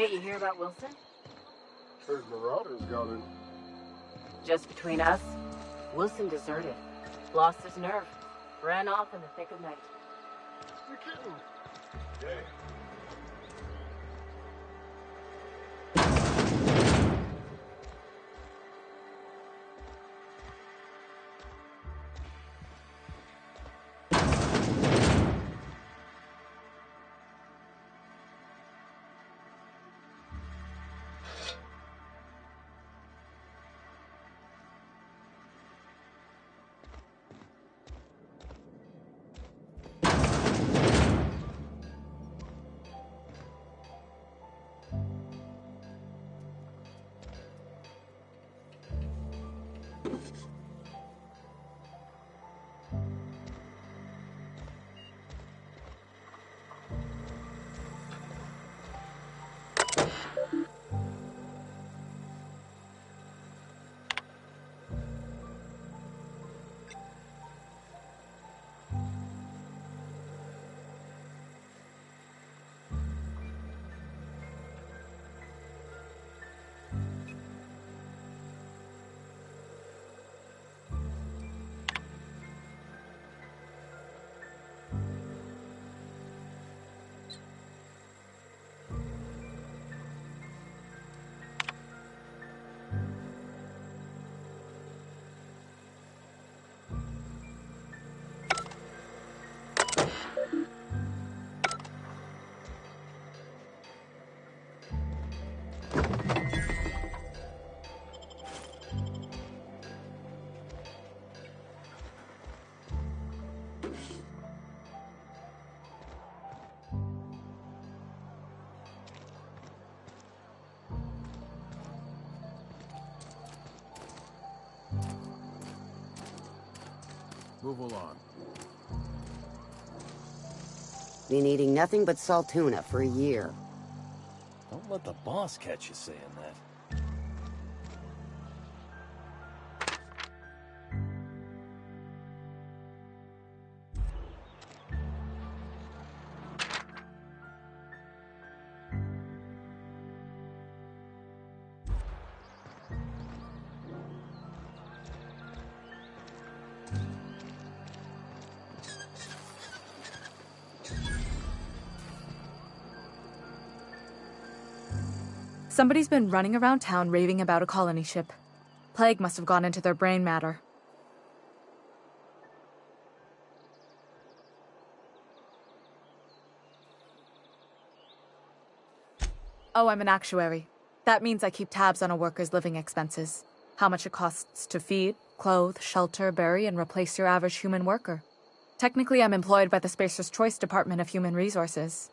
Hey, you hear about Wilson? Heard Marauders got him. Just between us, Wilson deserted. Lost his nerve. Ran off in the thick of night. You're kidding. Yeah. Move along. Been eating nothing but salt tuna for a year. Don't let the boss catch you saying that. Somebody's been running around town raving about a colony ship. Plague must have gone into their brain matter. Oh, I'm an actuary. That means I keep tabs on a worker's living expenses. How much it costs to feed, clothe, shelter, bury, and replace your average human worker. Technically, I'm employed by the Spacer's Choice Department of Human Resources.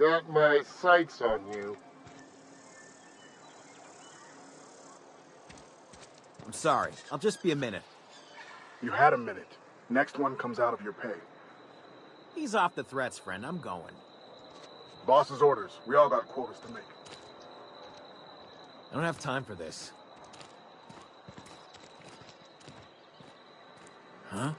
Got my sights on you. I'm sorry. I'll just be a minute. You had a minute. Next one comes out of your pay. Ease off the threats, friend. I'm going. Boss's orders. We all got quotas to make. I don't have time for this. Huh?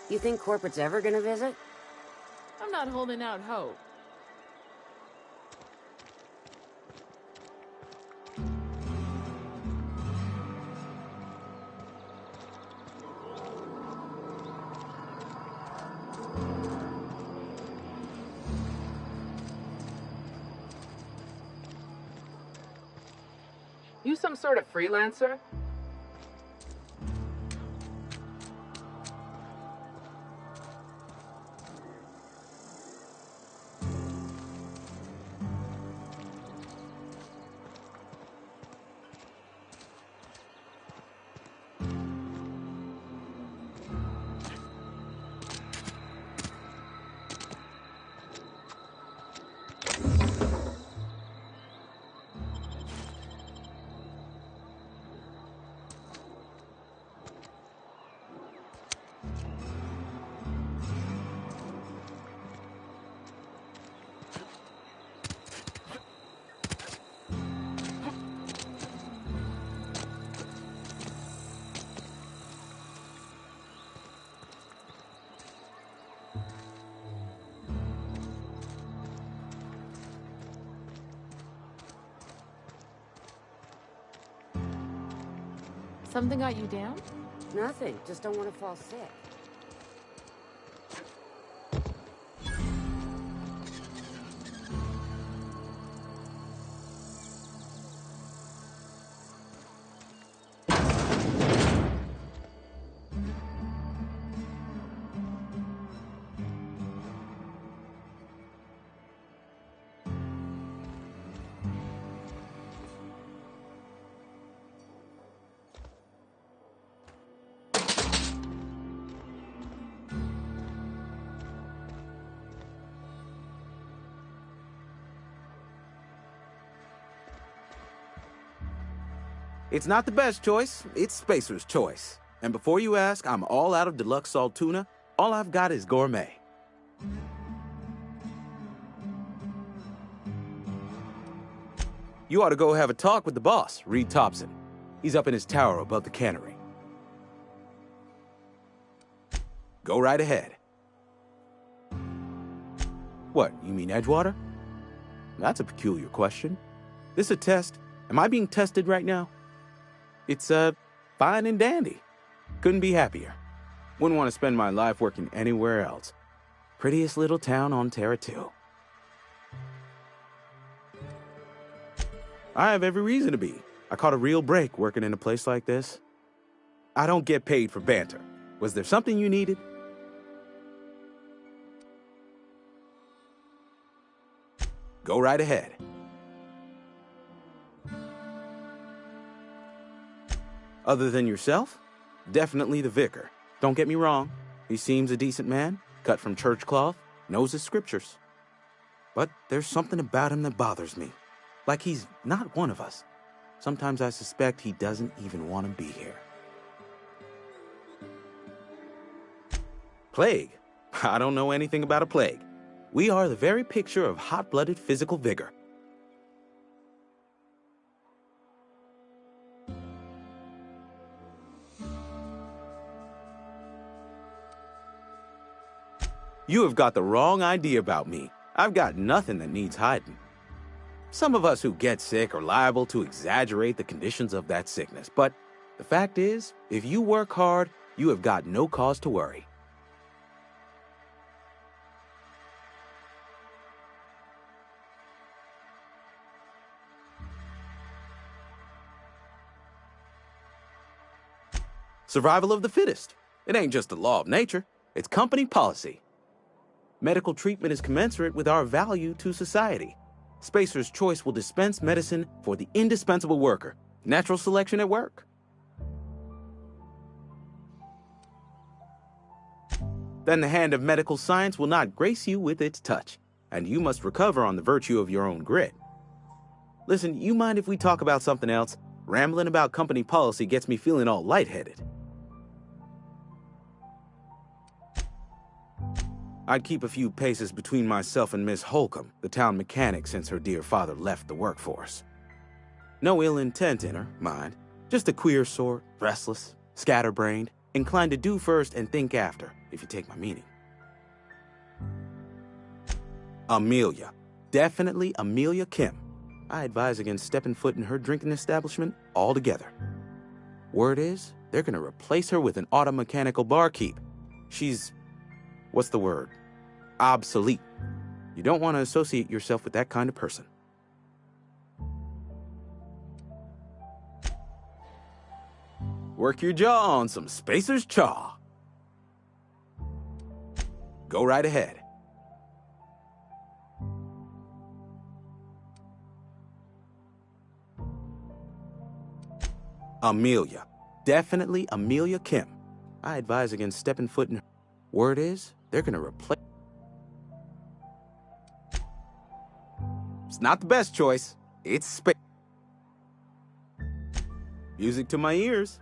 You think corporate's ever gonna visit? I'm not holding out hope. you some sort of freelancer? Something got you down? Nothing. Just don't want to fall sick. It's not the best choice, it's Spacer's choice. And before you ask, I'm all out of deluxe salt tuna. All I've got is gourmet. You ought to go have a talk with the boss, Reed Thompson. He's up in his tower above the cannery. Go right ahead. What, you mean Edgewater? That's a peculiar question. This a test? Am I being tested right now? It's, fine and dandy. Couldn't be happier. Wouldn't want to spend my life working anywhere else. Prettiest little town on Terra 2. I have every reason to be. I caught a real break working in a place like this. I don't get paid for banter. Was there something you needed? Go right ahead. Other than yourself? Definitely the vicar. Don't get me wrong. He seems a decent man, cut from church cloth, knows his scriptures. But there's something about him that bothers me. Like he's not one of us. Sometimes I suspect he doesn't even want to be here. Plague? I don't know anything about a plague. We are the very picture of hot-blooded physical vigor. You have got the wrong idea about me. I've got nothing that needs hiding. Some of us who get sick are liable to exaggerate the conditions of that sickness, but the fact is, if you work hard, you have got no cause to worry. Survival of the fittest. It ain't just the law of nature, it's company policy. Medical treatment is commensurate with our value to society. Spacer's Choice will dispense medicine for the indispensable worker. Natural selection at work. Then the hand of medical science will not grace you with its touch, and you must recover on the virtue of your own grit. Listen, you mind if we talk about something else? Rambling about company policy gets me feeling all lightheaded. I'd keep a few paces between myself and Miss Holcomb, the town mechanic, since her dear father left the workforce. No ill intent in her, mind. Just a queer sort, restless, scatterbrained, inclined to do first and think after, if you take my meaning. Amelia. Definitely Amelia Kim. I advise against stepping foot in her drinking establishment altogether. Word is, they're gonna replace her with an auto-mechanical barkeep. She's... what's the word? Obsolete. You don't want to associate yourself with that kind of person. Work your jaw on some Spacer's Chaw. Go right ahead. Amelia. Definitely Amelia Kim. I advise against stepping foot in her. Word is, they're gonna replace... It's not the best choice. It's space. Music to my ears.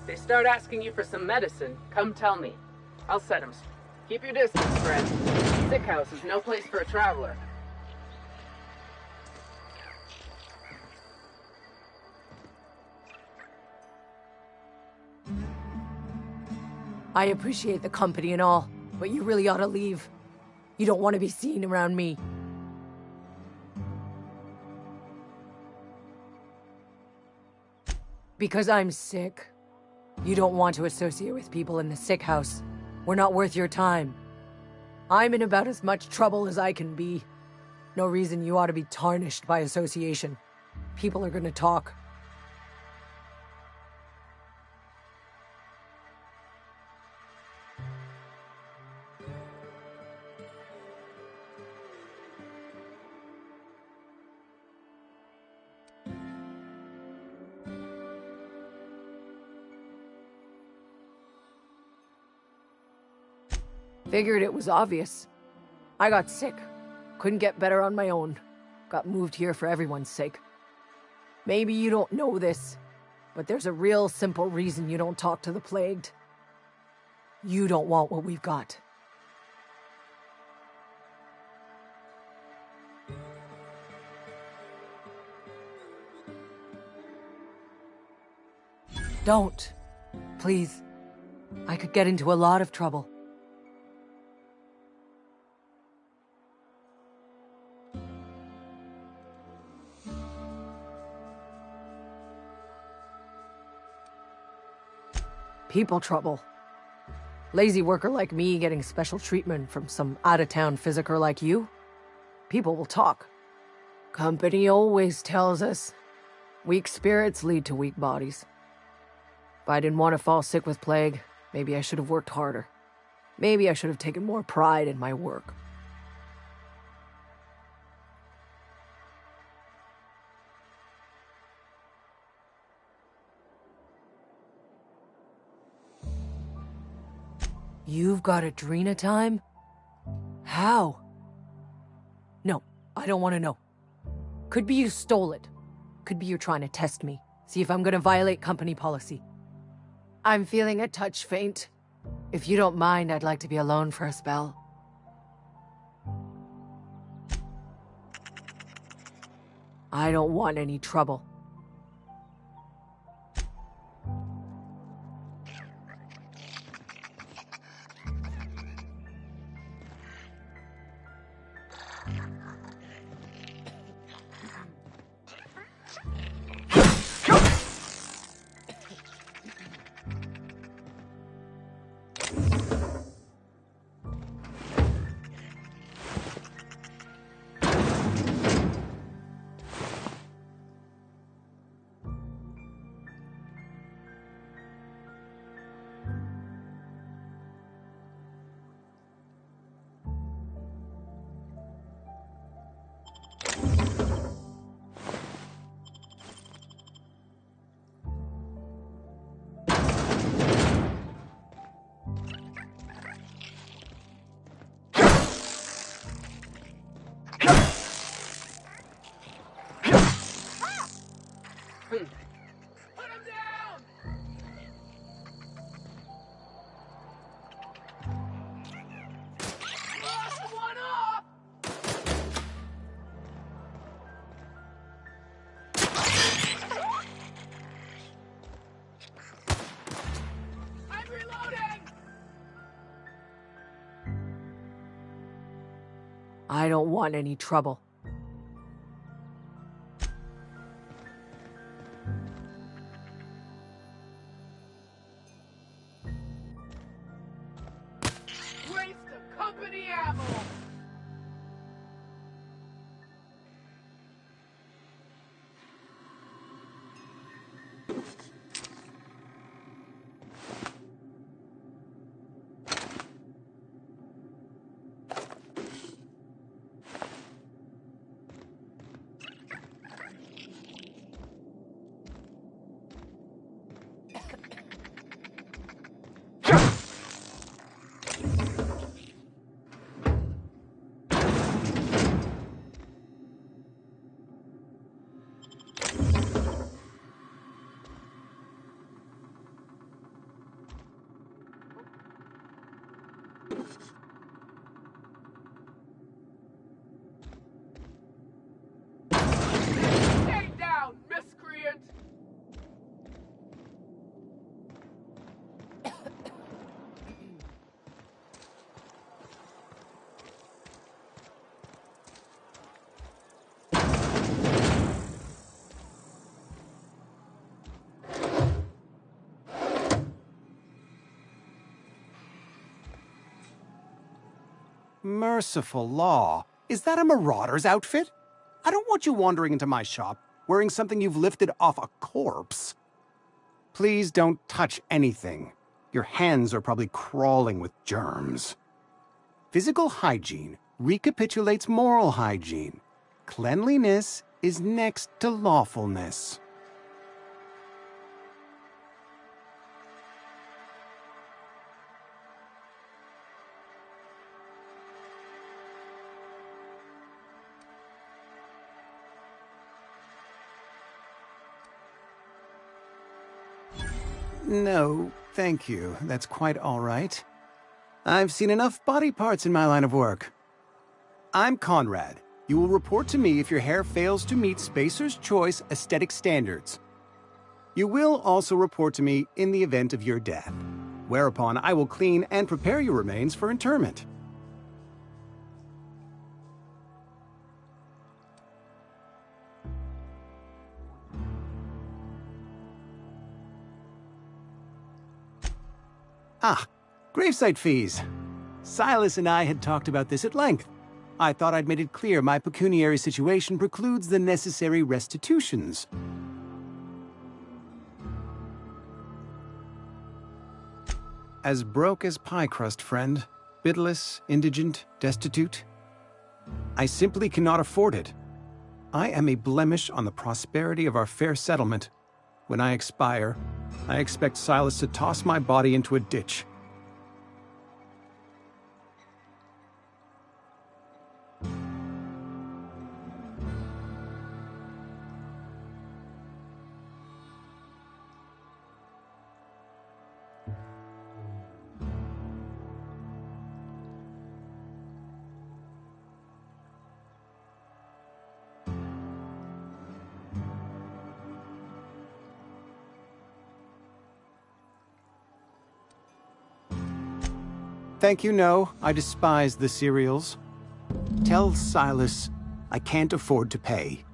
They start asking you for some medicine, come tell me. I'll set them. Keep your distance, friend. Sick house is no place for a traveler. I appreciate the company and all, but you really ought to leave. You don't want to be seen around me. Because I'm sick. You don't want to associate with people in the sick house. We're not worth your time. I'm in about as much trouble as I can be. No reason you ought to be tarnished by association. People are gonna talk. Figured it was obvious. I got sick. Couldn't get better on my own. Got moved here for everyone's sake. Maybe you don't know this, but there's a real simple reason you don't talk to the plagued. You don't want what we've got. Don't. Please. I could get into a lot of trouble. People trouble. Lazy worker like me getting special treatment from some out-of-town physiker like you? People will talk. Company always tells us, weak spirits lead to weak bodies. If I didn't want to fall sick with plague, maybe I should have worked harder. Maybe I should have taken more pride in my work. You've got Adrena time? How? No, I don't want to know. Could be you stole it. Could be you're trying to test me. See if I'm gonna violate company policy. I'm feeling a touch faint. If you don't mind, I'd like to be alone for a spell. I don't want any trouble. I don't want any trouble. Waste of company ammo! Merciful law. Is that a marauder's outfit? I don't want you wandering into my shop wearing something you've lifted off a corpse. Please don't touch anything. Your hands are probably crawling with germs. Physical hygiene recapitulates moral hygiene. Cleanliness is next to lawfulness. No, thank you. That's quite all right. I've seen enough body parts in my line of work. I'm Conrad. You will report to me if your hair fails to meet Spacer's Choice aesthetic standards. You will also report to me in the event of your death, whereupon I will clean and prepare your remains for interment. Ah, gravesite fees. Silas and I had talked about this at length. I thought I'd made it clear my pecuniary situation precludes the necessary restitutions. As broke as pie crust, friend. Bidless, indigent, destitute. I simply cannot afford it. I am a blemish on the prosperity of our fair settlement. When I expire, I expect Silas to toss my body into a ditch. Thank you, no. I despise the cereals. Tell Silas I can't afford to pay,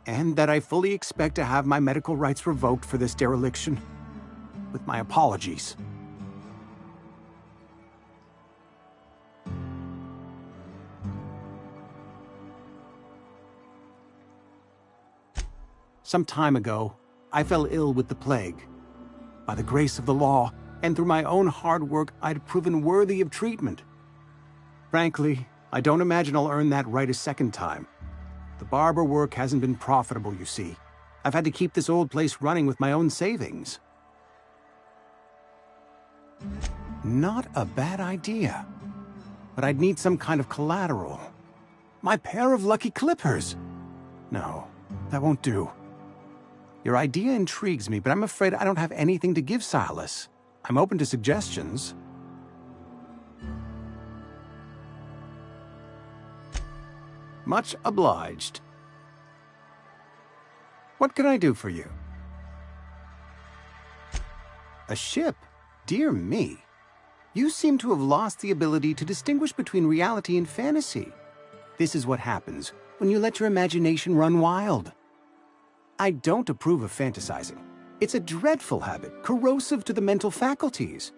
and that I fully expect to have my medical rights revoked for this dereliction. With my apologies. Some time ago, I fell ill with the plague. By the grace of the law, and through my own hard work, I'd proven worthy of treatment. Frankly, I don't imagine I'll earn that right a second time. The barber work hasn't been profitable, you see. I've had to keep this old place running with my own savings. Not a bad idea. But I'd need some kind of collateral. My pair of lucky clippers! No, that won't do. Your idea intrigues me, but I'm afraid I don't have anything to give Silas. I'm open to suggestions. Much obliged. What can I do for you? A ship? Dear me. You seem to have lost the ability to distinguish between reality and fantasy. This is what happens when you let your imagination run wild. I don't approve of fantasizing. It's a dreadful habit, corrosive to the mental faculties.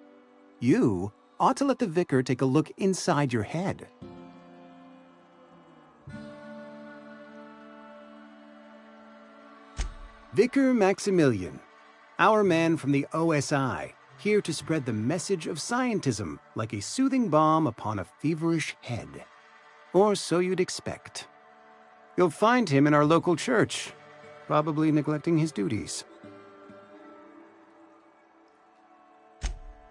You ought to let the vicar take a look inside your head. Vicar Maximilian, our man from the OSI, here to spread the message of scientism like a soothing balm upon a feverish head. Or so you'd expect. You'll find him in our local church, probably neglecting his duties.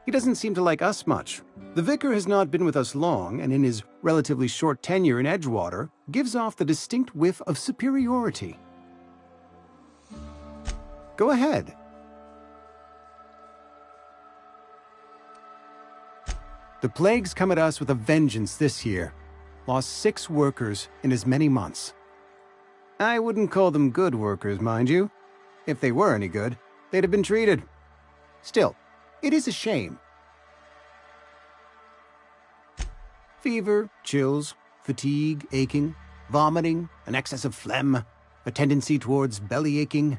He doesn't seem to like us much. The vicar has not been with us long, and in his relatively short tenure in Edgewater, gives off the distinct whiff of superiority. Go ahead. The plague's come at us with a vengeance this year. Lost 6 workers in as many months. I wouldn't call them good workers, mind you. If they were any good, they'd have been treated. Still, it is a shame. Fever, chills, fatigue, aching, vomiting, an excess of phlegm, a tendency towards belly aching.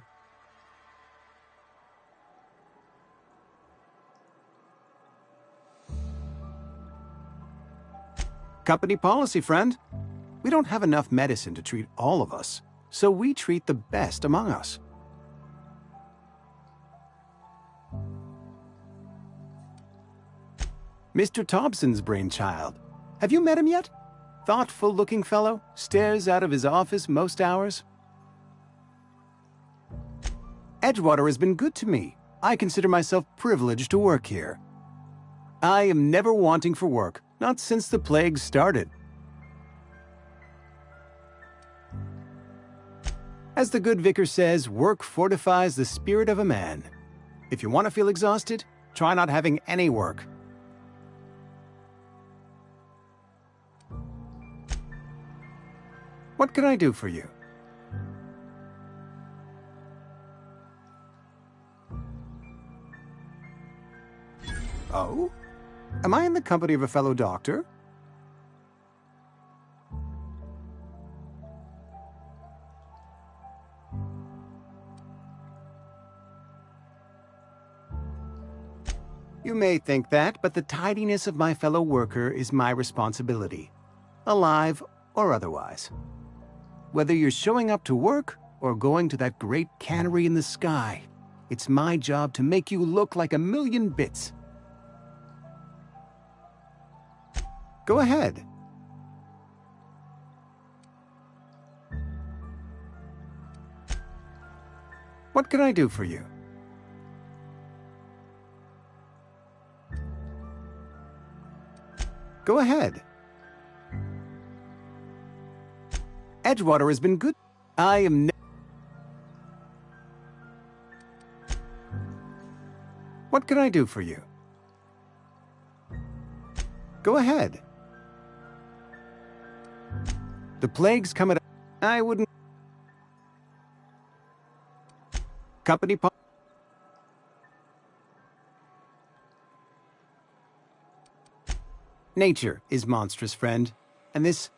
Company policy, friend. We don't have enough medicine to treat all of us, so we treat the best among us. Mr. Thompson's brainchild. Have you met him yet? Thoughtful-looking fellow, stares out of his office most hours. Edgewater has been good to me. I consider myself privileged to work here. I am never wanting for work, not since the plague started. As the good vicar says, work fortifies the spirit of a man. If you want to feel exhausted, try not having any work. What can I do for you? Oh? Am I in the company of a fellow doctor? You may think that, but the tidiness of my fellow worker is my responsibility, alive or otherwise. Whether you're showing up to work or going to that great cannery in the sky, it's my job to make you look like a million bits. Go ahead. What can I do for you? Go ahead. Edgewater has been good. I am What can I do for you? Go ahead. The plague's coming. I wouldn't. Company. Nature is monstrous, friend, and this.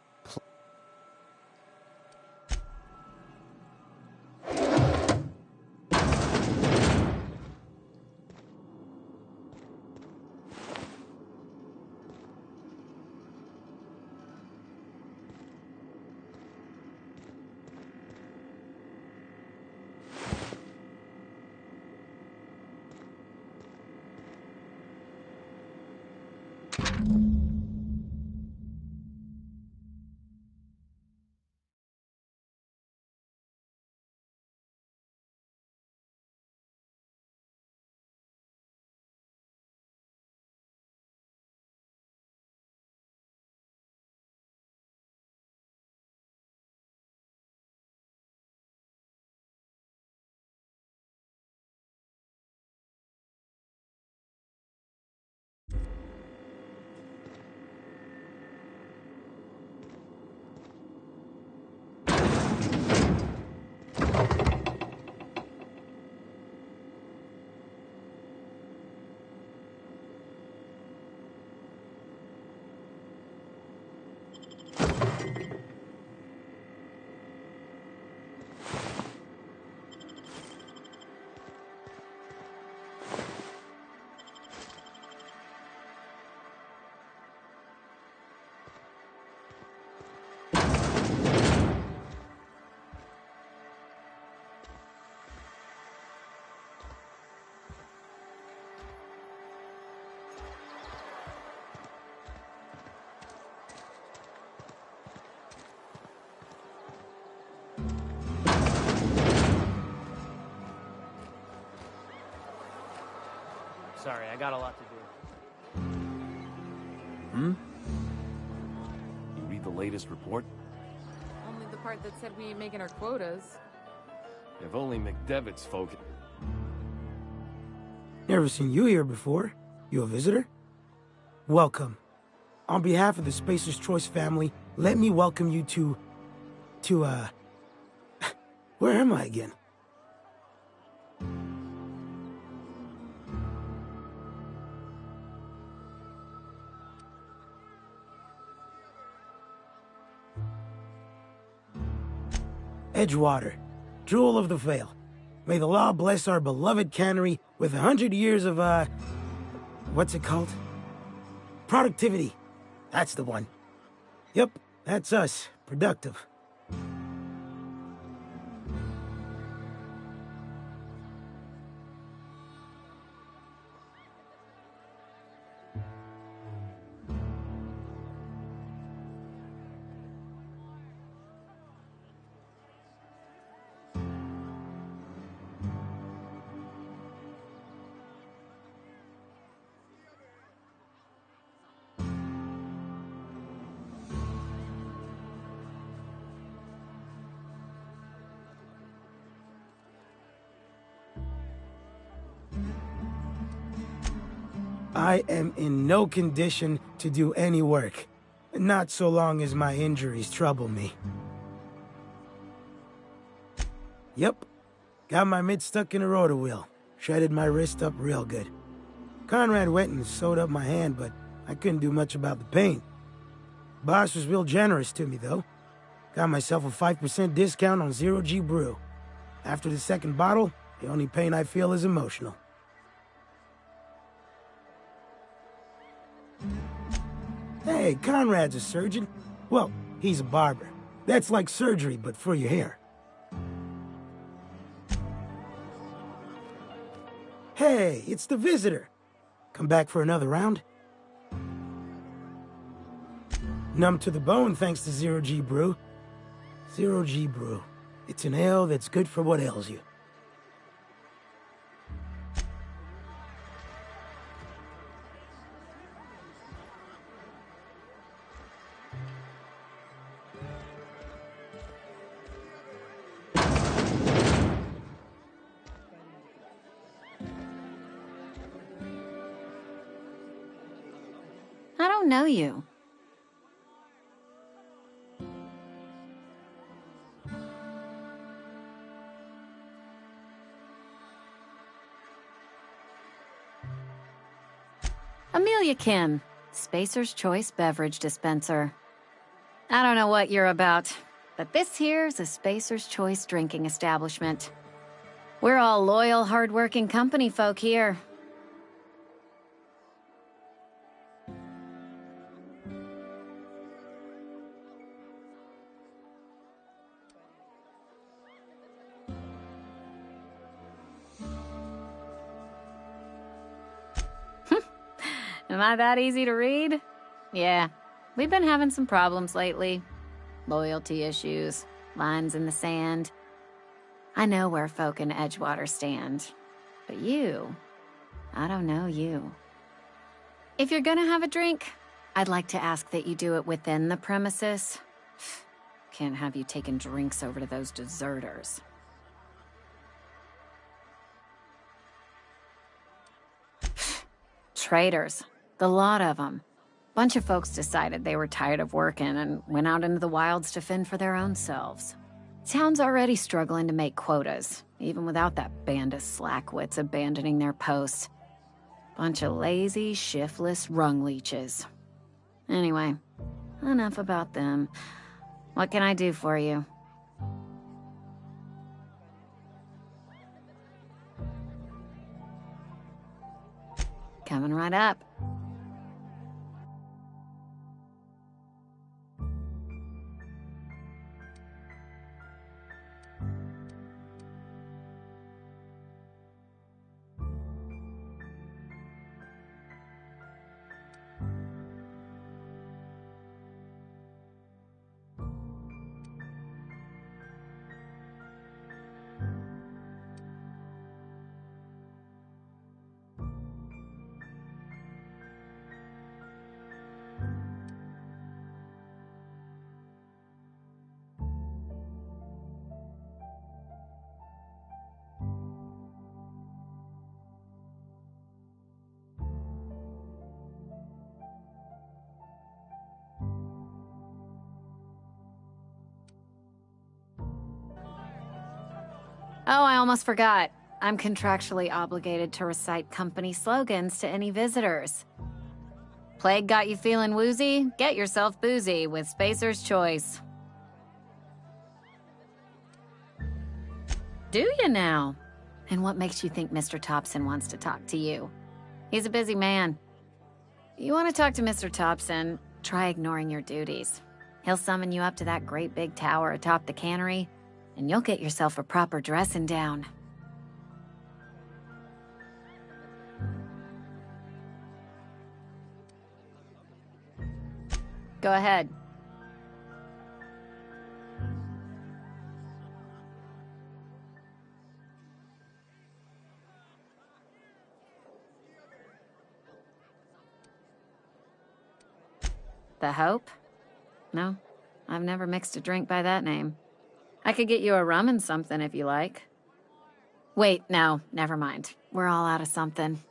Sorry, I got a lot to do. Hmm? You read the latest report? Only the part that said we ain't making our quotas. If only McDevitt's folk... Never seen you here before. You a visitor? Welcome. On behalf of the Spacer's Choice family, let me welcome you to, where am I again? Edgewater, Jewel of the Vale. May the law bless our beloved cannery with 100 years of, what's it called? Productivity. That's the one. Yep, that's us. Productive. I am in no condition to do any work. Not so long as my injuries trouble me. Yep. Got my mid stuck in a rotor wheel. Shredded my wrist up real good. Conrad went and sewed up my hand, but I couldn't do much about the pain. Boss was real generous to me, though. Got myself a 5% discount on Zero G Brew. After the second bottle, the only pain I feel is emotional. Hey, Conrad's a surgeon. Well, he's a barber. That's like surgery, but for your hair. Hey, it's the visitor. Come back for another round? Numb to the bone thanks to Zero G Brew. Zero G Brew. It's an ale that's good for what ails you. I don't know you. Amelia Kim, Spacer's Choice Beverage Dispenser. I don't know what you're about, but this here's a Spacer's Choice drinking establishment. We're all loyal, hard-working company folk here. Am I that easy to read? Yeah, we've been having some problems lately. Loyalty issues, lines in the sand. I know where folk in Edgewater stand. But you, I don't know you. If you're gonna have a drink, I'd like to ask that you do it within the premises. Can't have you taking drinks over to those deserters. Traitors. The lot of them. Bunch of folks decided they were tired of working and went out into the wilds to fend for their own selves. Town's already struggling to make quotas, even without that band of slackwits abandoning their posts. Bunch of lazy, shiftless rung leeches. Anyway, enough about them. What can I do for you? Coming right up. Oh, I almost forgot. I'm contractually obligated to recite company slogans to any visitors. Plague got you feeling woozy? Get yourself boozy with Spacer's Choice. Do you now? And what makes you think Mr. Thompson wants to talk to you? He's a busy man. You want to talk to Mr. Thompson, try ignoring your duties. He'll summon you up to that great big tower atop the cannery, and you'll get yourself a proper dressing down. Go ahead. The Hope? No, I've never mixed a drink by that name. I could get you a rum and something if you like. Wait, no, never mind. We're all out of something.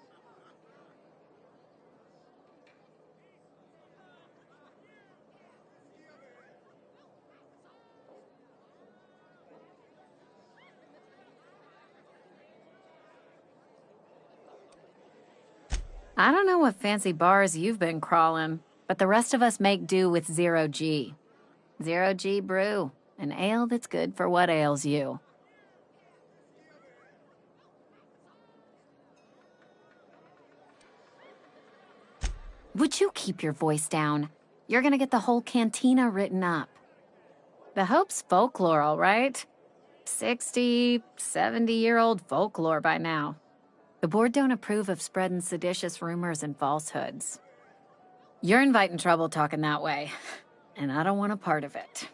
I don't know what fancy bars you've been crawling, but the rest of us make do with 0G. 0G brew, an ale that's good for what ails you. Would you keep your voice down? You're gonna get the whole cantina written up. The Hope's folklore, all right? 60, 70-year-old folklore by now. The board don't approve of spreading seditious rumors and falsehoods. You're inviting trouble talking that way, and I don't want a part of it.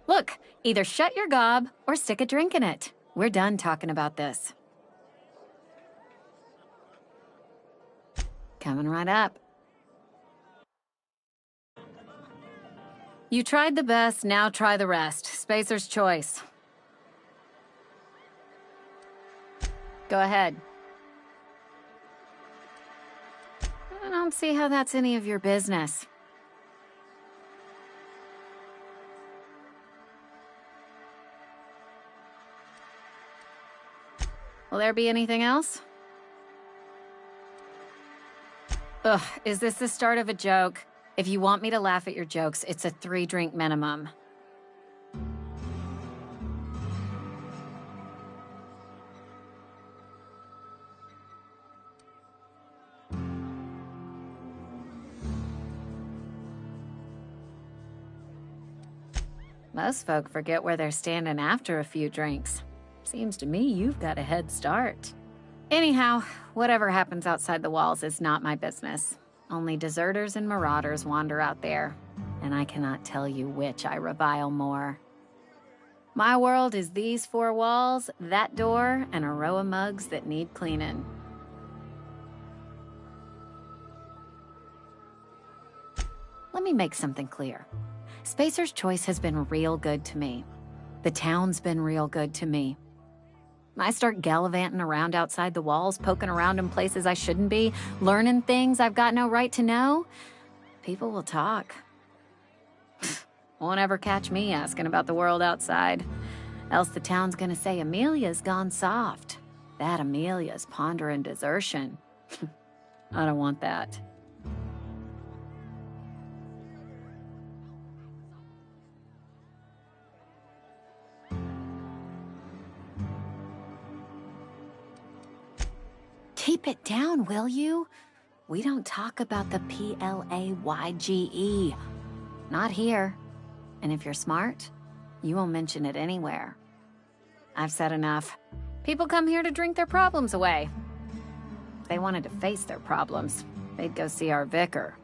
Look, either shut your gob or stick a drink in it. We're done talking about this. Coming right up. You tried the best, now try the rest. Spacer's choice. Go ahead. I don't see how that's any of your business. Will there be anything else? Ugh, is this the start of a joke? If you want me to laugh at your jokes, it's a 3-drink minimum. Most folk forget where they're standing after a few drinks. Seems to me you've got a head start. Anyhow, whatever happens outside the walls is not my business. Only deserters and marauders wander out there, and I cannot tell you which I revile more. My world is these 4 walls, that door, and a row of mugs that need cleaning. Let me make something clear. Spacer's Choice has been real good to me. The town's been real good to me. I start gallivanting around outside the walls, poking around in places I shouldn't be, learning things I've got no right to know. People will talk. Won't ever catch me asking about the world outside. Else the town's gonna say Amelia's gone soft. That Amelia's pondering desertion. I don't want that. Keep it down, will you? We don't talk about the PLAYGE. Not here. And if you're smart, you won't mention it anywhere. I've said enough. People come here to drink their problems away. If they wanted to face their problems, they'd go see our vicar.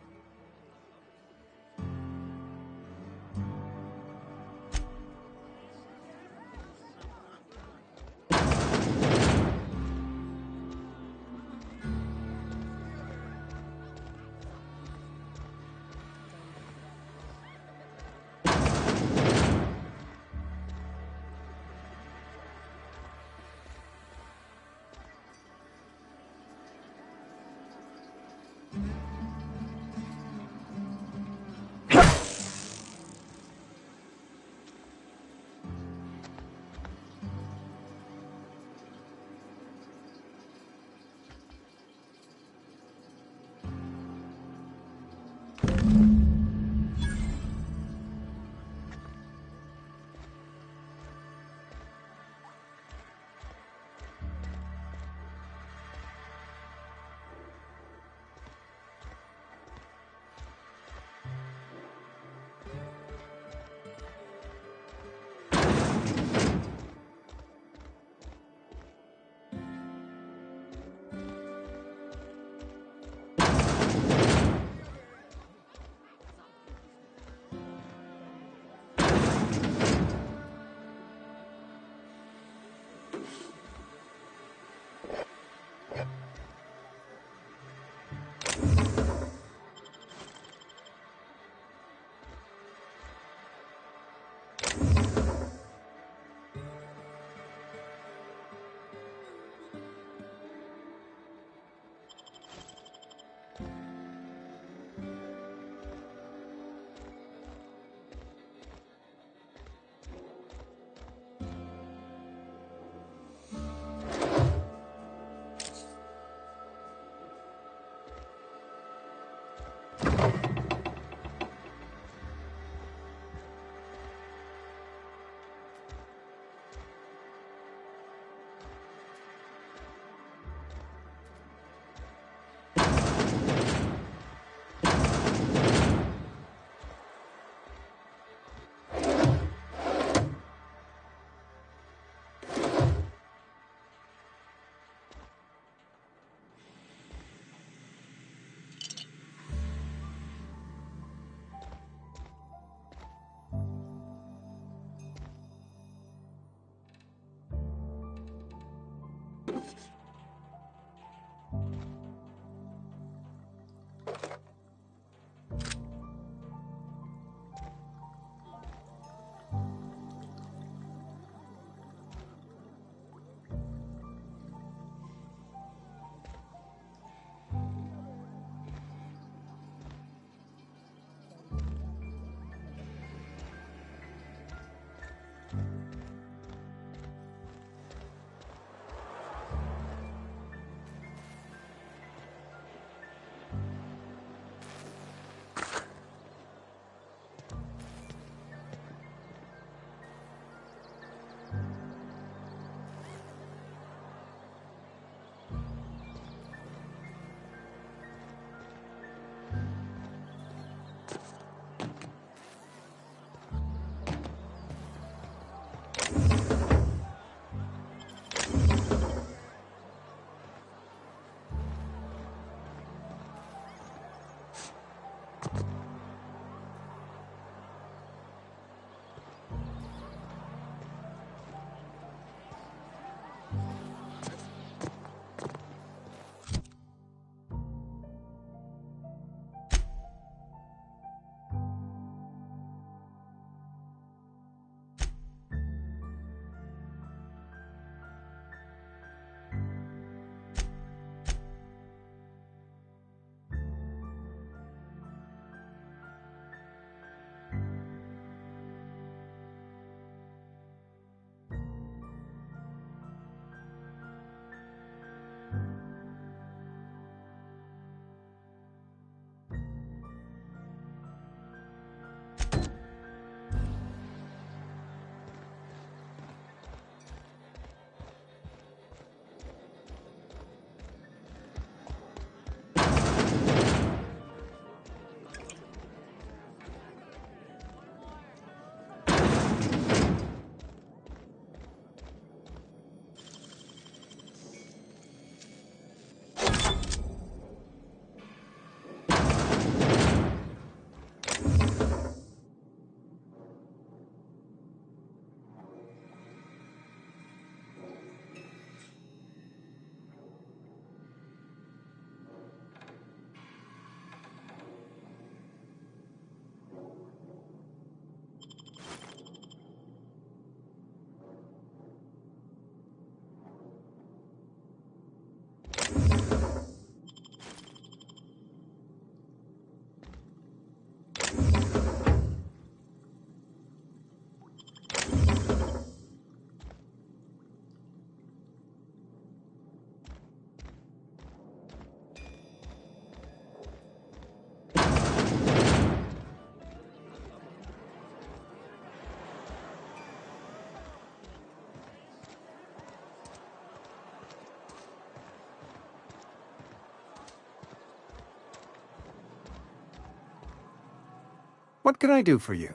What can I do for you?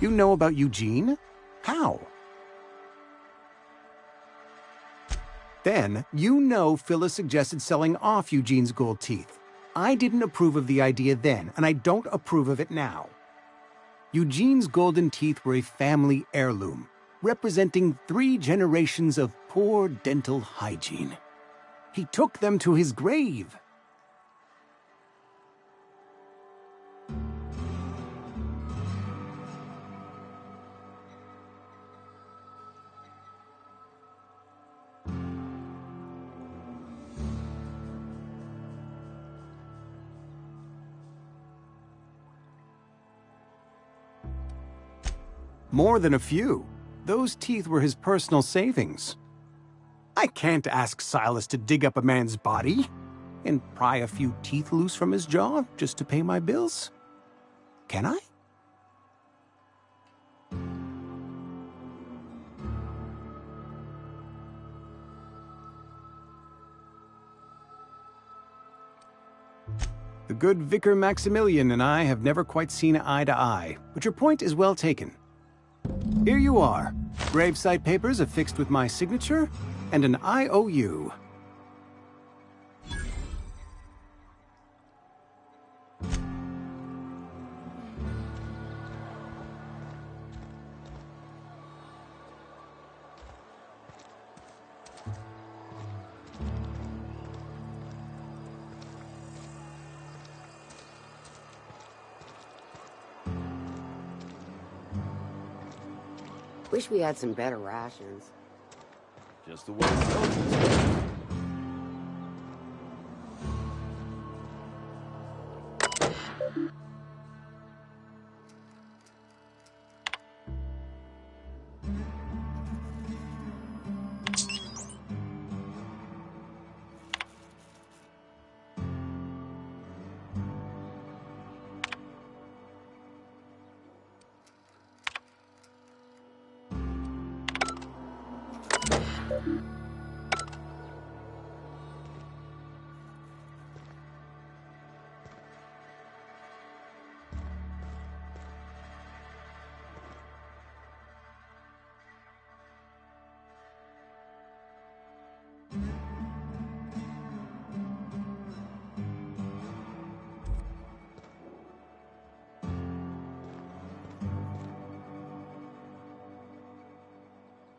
You know about Eugene? How? Then, you know Phyllis suggested selling off Eugene's gold teeth. I didn't approve of the idea then, and I don't approve of it now. Eugene's golden teeth were a family heirloom, representing 3 generations of poor dental hygiene. He took them to his grave. More than a few. Those teeth were his personal savings. I can't ask Silas to dig up a man's body and pry a few teeth loose from his jaw just to pay my bills. Can I? The good Vicar Maximilian and I have never quite seen eye to eye, but your point is well taken. Here you are. Gravesite papers affixed with my signature and an IOU. Wish we had some better rations. Just the way it goes.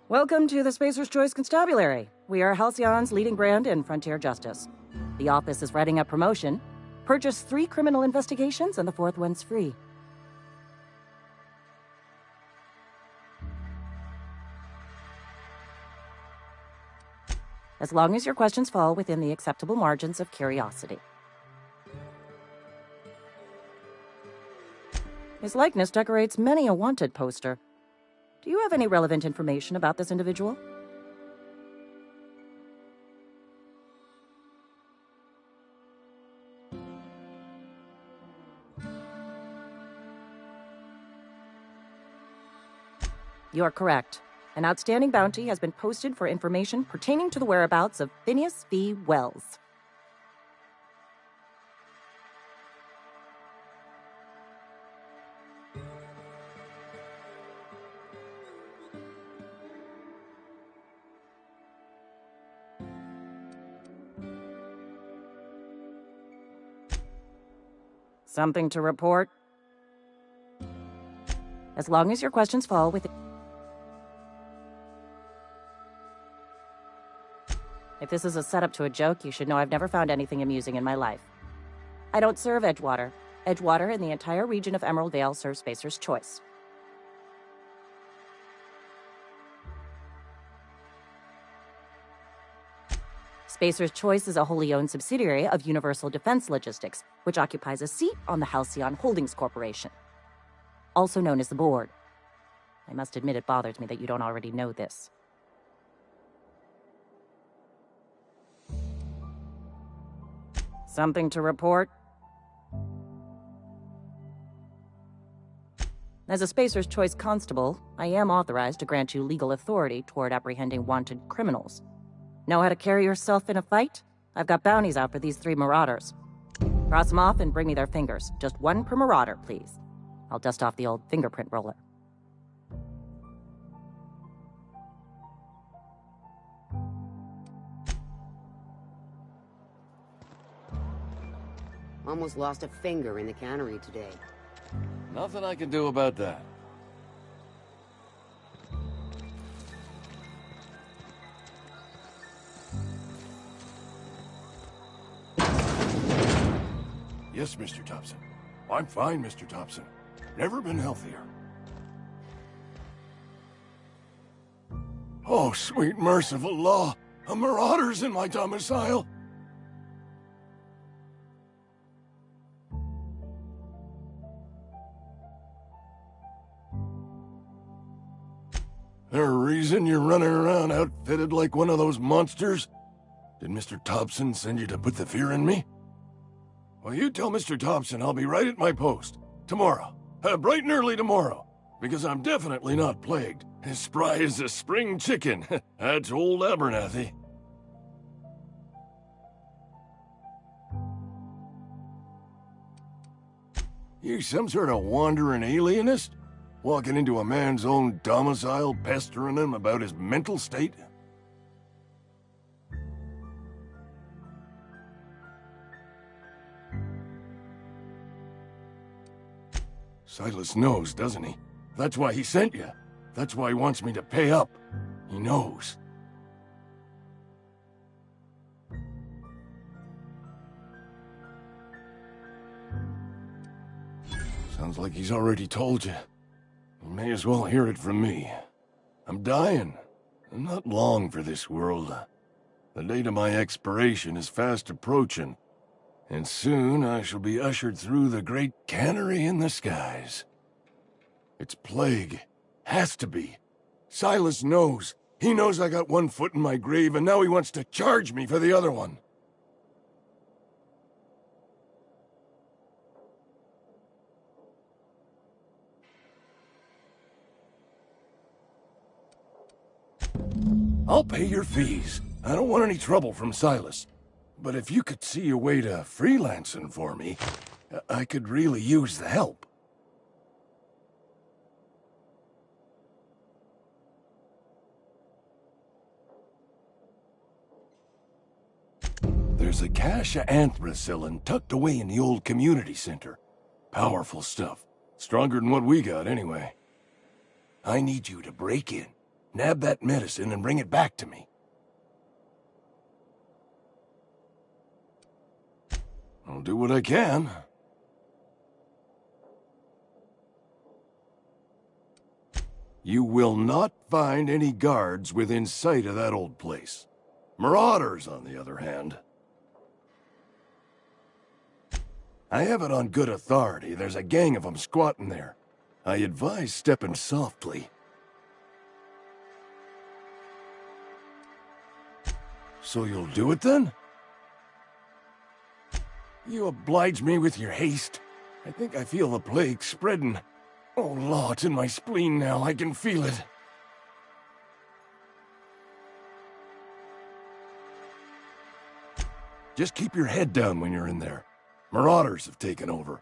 Welcome to the Spacer's Choice Constabulary. We are Halcyon's leading brand in frontier justice. The office is writing a promotion. Purchase 3 criminal investigations and the 4th one's free. As long as your questions fall within the acceptable margins of curiosity. His likeness decorates many a wanted poster. Do you have any relevant information about this individual? You are correct. An outstanding bounty has been posted for information pertaining to the whereabouts of Phineas V. Wells. Something to report? As long as your questions fall within... If this is a setup to a joke, you should know I've never found anything amusing in my life. I don't serve Edgewater. Edgewater and the entire region of Emerald Vale serve Spacer's Choice. Spacer's Choice is a wholly owned subsidiary of Universal Defense Logistics, which occupies a seat on the Halcyon Holdings Corporation, also known as the Board. I must admit it bothers me that you don't already know this. Something to report? As a Spacer's Choice constable, I am authorized to grant you legal authority toward apprehending wanted criminals. Know how to carry yourself in a fight? I've got bounties out for these 3 marauders. Cross them off and bring me their fingers. Just 1 per marauder, please. I'll dust off the old fingerprint roller. Almost lost a finger in the cannery today. Nothing I can do about that. Yes, Mr. Thompson. I'm fine, Mr. Thompson. Never been healthier. Oh, sweet merciful law! A marauder's in my domicile! There a reason you're running around outfitted like one of those monsters? Did Mr. Thompson send you to put the fear in me? Well, you tell Mr. Thompson I'll be right at my post. Tomorrow. Bright and early tomorrow. Because I'm definitely not plagued. As spry as a spring chicken. That's old Abernathy. You some sort of wandering alienist? Walking into a man's own domicile, pestering him about his mental state? Silas knows, doesn't he? That's why he sent you. That's why he wants me to pay up. He knows. Sounds like he's already told you. You may as well hear it from me. I'm dying. I'm not long for this world. The date of my expiration is fast approaching. And soon I shall be ushered through the great cannery in the skies. It's plague. Has to be. Silas knows. He knows I got 1 foot in my grave, and now he wants to charge me for the other one. I'll pay your fees. I don't want any trouble from Silas. But if you could see a way to freelancing for me, I could really use the help. There's a cache of anthracillin tucked away in the old community center. Powerful stuff. Stronger than what we got, anyway. I need you to break in, nab that medicine, and bring it back to me. I'll do what I can. You will not find any guards within sight of that old place. Marauders, on the other hand. I have it on good authority. There's a gang of them squatting there. I advise stepping softly. So you'll do it then? You oblige me with your haste. I think I feel the plague spreading. Oh, Law, it's in my spleen now. I can feel it. Just keep your head down when you're in there. Marauders have taken over.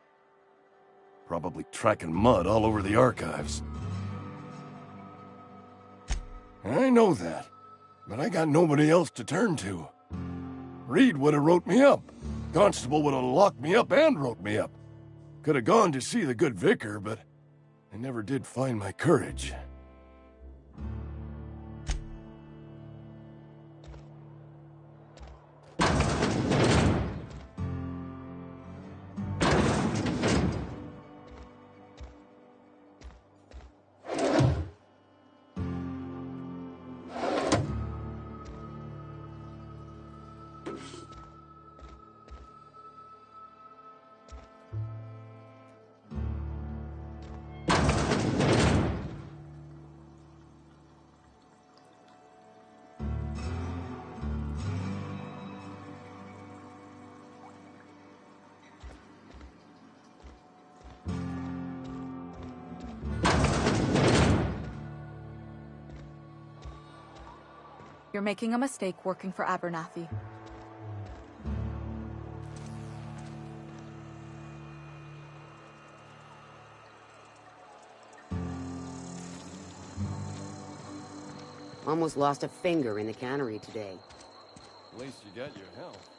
Probably tracking mud all over the archives. I know that, but I got nobody else to turn to. Reed would have wrote me up. Constable would have locked me up and wrote me up. Could have gone to see the good vicar, but I never did find my courage. You're making a mistake working for Abernathy. Almost lost a finger in the cannery today. At least you got your health.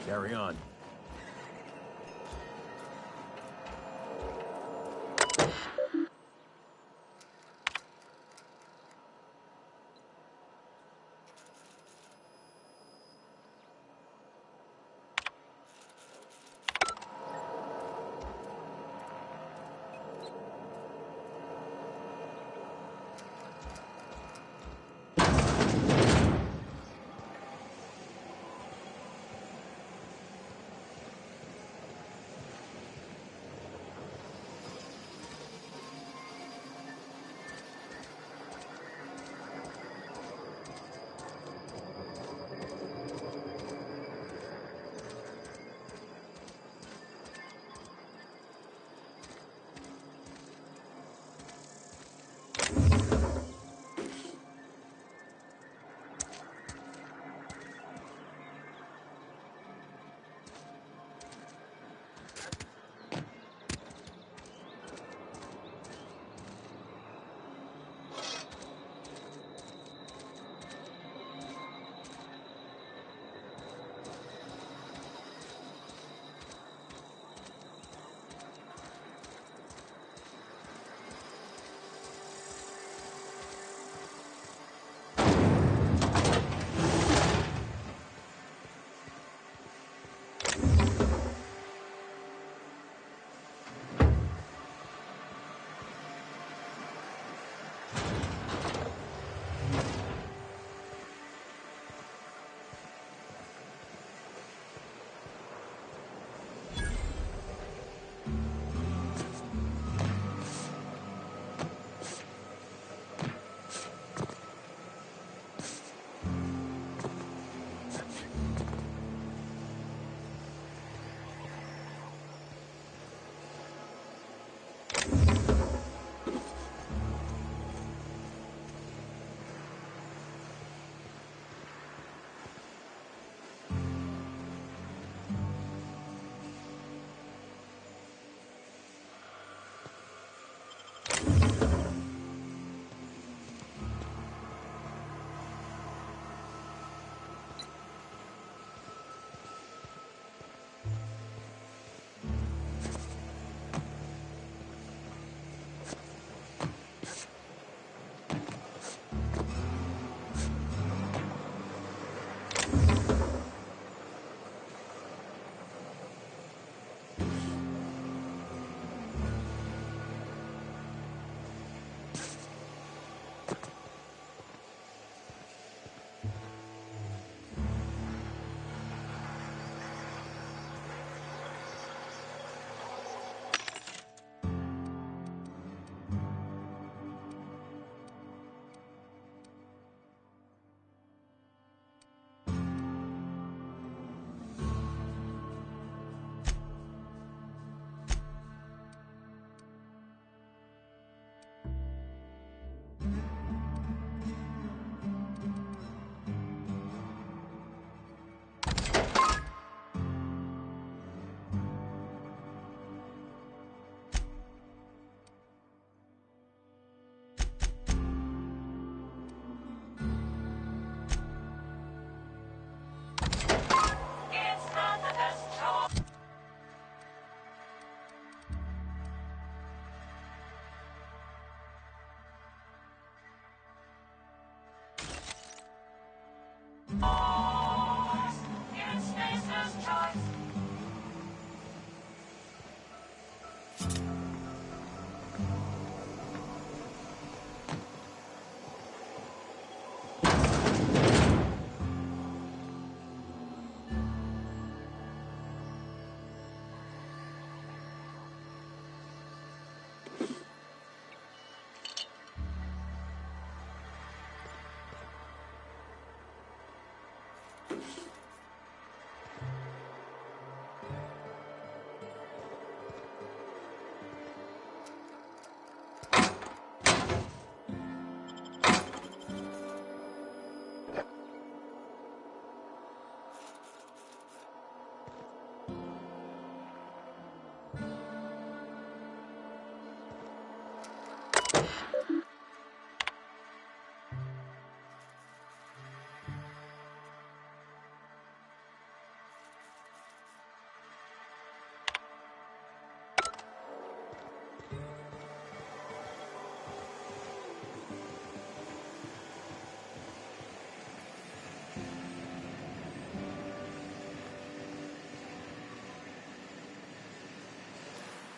Carry on.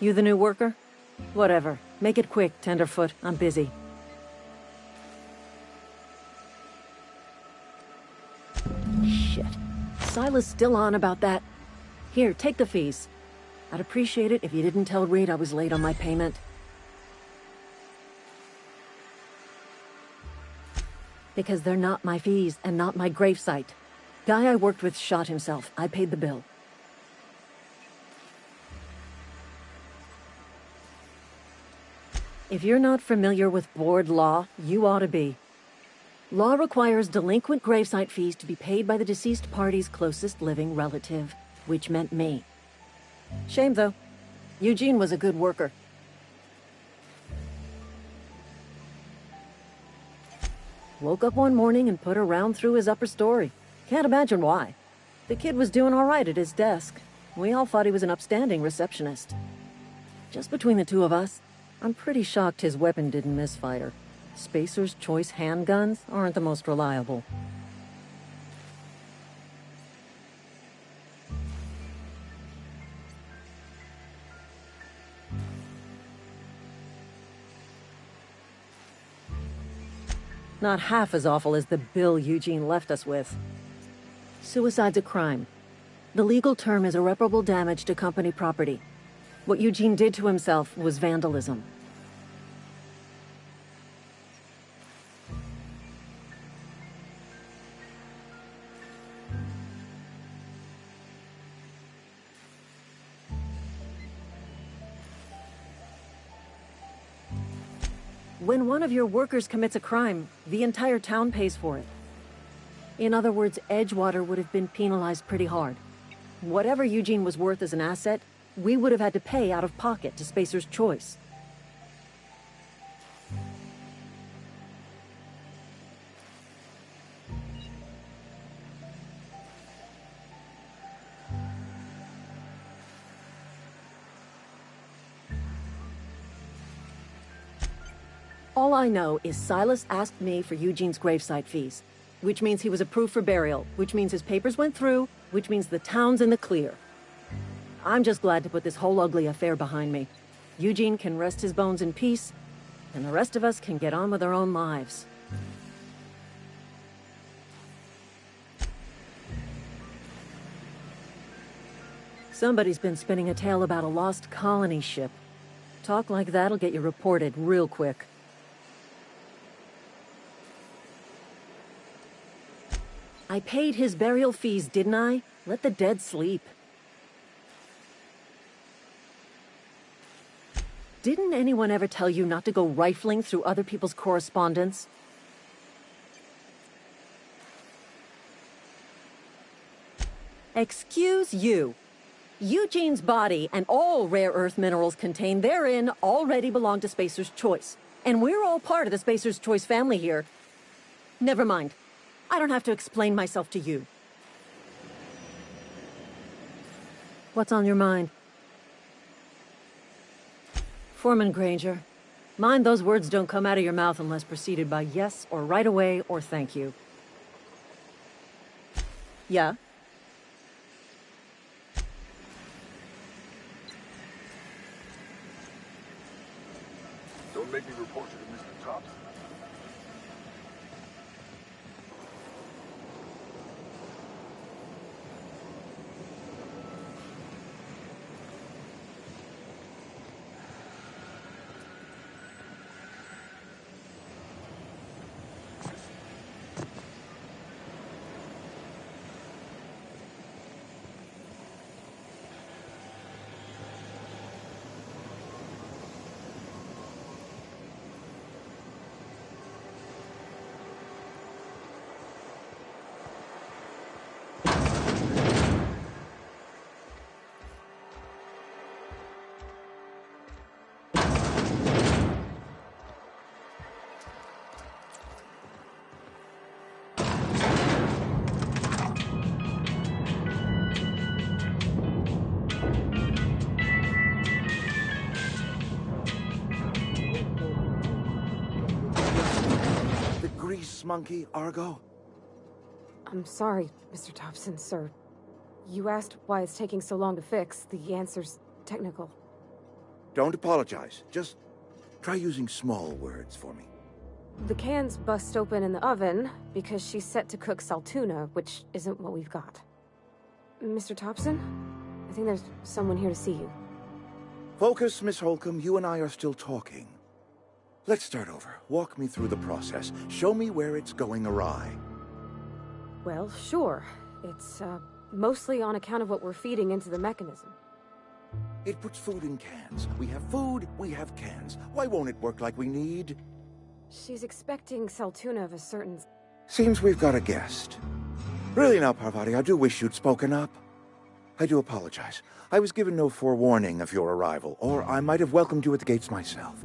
You the new worker? Whatever. Make it quick, Tenderfoot. I'm busy. Shit. Silas still on about that. Here, take the fees. I'd appreciate it if you didn't tell Reed I was late on my payment. Because they're not my fees and not my gravesite. Guy I worked with shot himself. I paid the bill. If you're not familiar with board law, you ought to be. Law requires delinquent gravesite fees to be paid by the deceased party's closest living relative, which meant me. Shame, though. Eugene was a good worker. Woke up one morning and put a round through his upper story. Can't imagine why. The kid was doing all right at his desk. We all thought he was an upstanding receptionist. Just between the two of us, I'm pretty shocked his weapon didn't misfire. Spacer's Choice handguns aren't the most reliable. Not half as awful as the bill Eugene left us with. Suicide's a crime. The legal term is irreparable damage to company property. What Eugene did to himself was vandalism. When one of your workers commits a crime, the entire town pays for it. In other words, Edgewater would have been penalized pretty hard. Whatever Eugene was worth as an asset, we would have had to pay out of pocket to Spacer's Choice. All I know is Silas asked me for Eugene's gravesite fees, which means he was approved for burial, which means his papers went through, which means the town's in the clear. I'm just glad to put this whole ugly affair behind me. Eugene can rest his bones in peace, and the rest of us can get on with our own lives. Somebody's been spinning a tale about a lost colony ship. Talk like that'll get you reported real quick. I paid his burial fees, didn't I? Let the dead sleep. Didn't anyone ever tell you not to go rifling through other people's correspondence? Excuse you. Eugene's body and all rare earth minerals contained therein already belong to Spacer's Choice. And we're all part of the Spacer's Choice family here. Never mind. I don't have to explain myself to you. What's on your mind? Foreman Granger, mind those words don't come out of your mouth unless preceded by yes or right away or thank you. Yeah? Don't make me report you to Mr. Thompson. Monkey, Argo? I'm sorry, Mr. Thompson, sir. You asked why it's taking so long to fix. The answer's technical. Don't apologize. Just try using small words for me. The cans bust open in the oven because she's set to cook saltuna, which isn't what we've got. Mr. Thompson? I think there's someone here to see you. Focus, Miss Holcomb. You and I are still talking. Let's start over. Walk me through the process. Show me where it's going awry. Well, sure. It's, mostly on account of what we're feeding into the mechanism. It puts food in cans. We have food, we have cans. Why won't it work like we need? She's expecting saltuna of a certain... Seems we've got a guest. Really now, Parvati, I do wish you'd spoken up. I do apologize. I was given no forewarning of your arrival, or I might have welcomed you at the gates myself.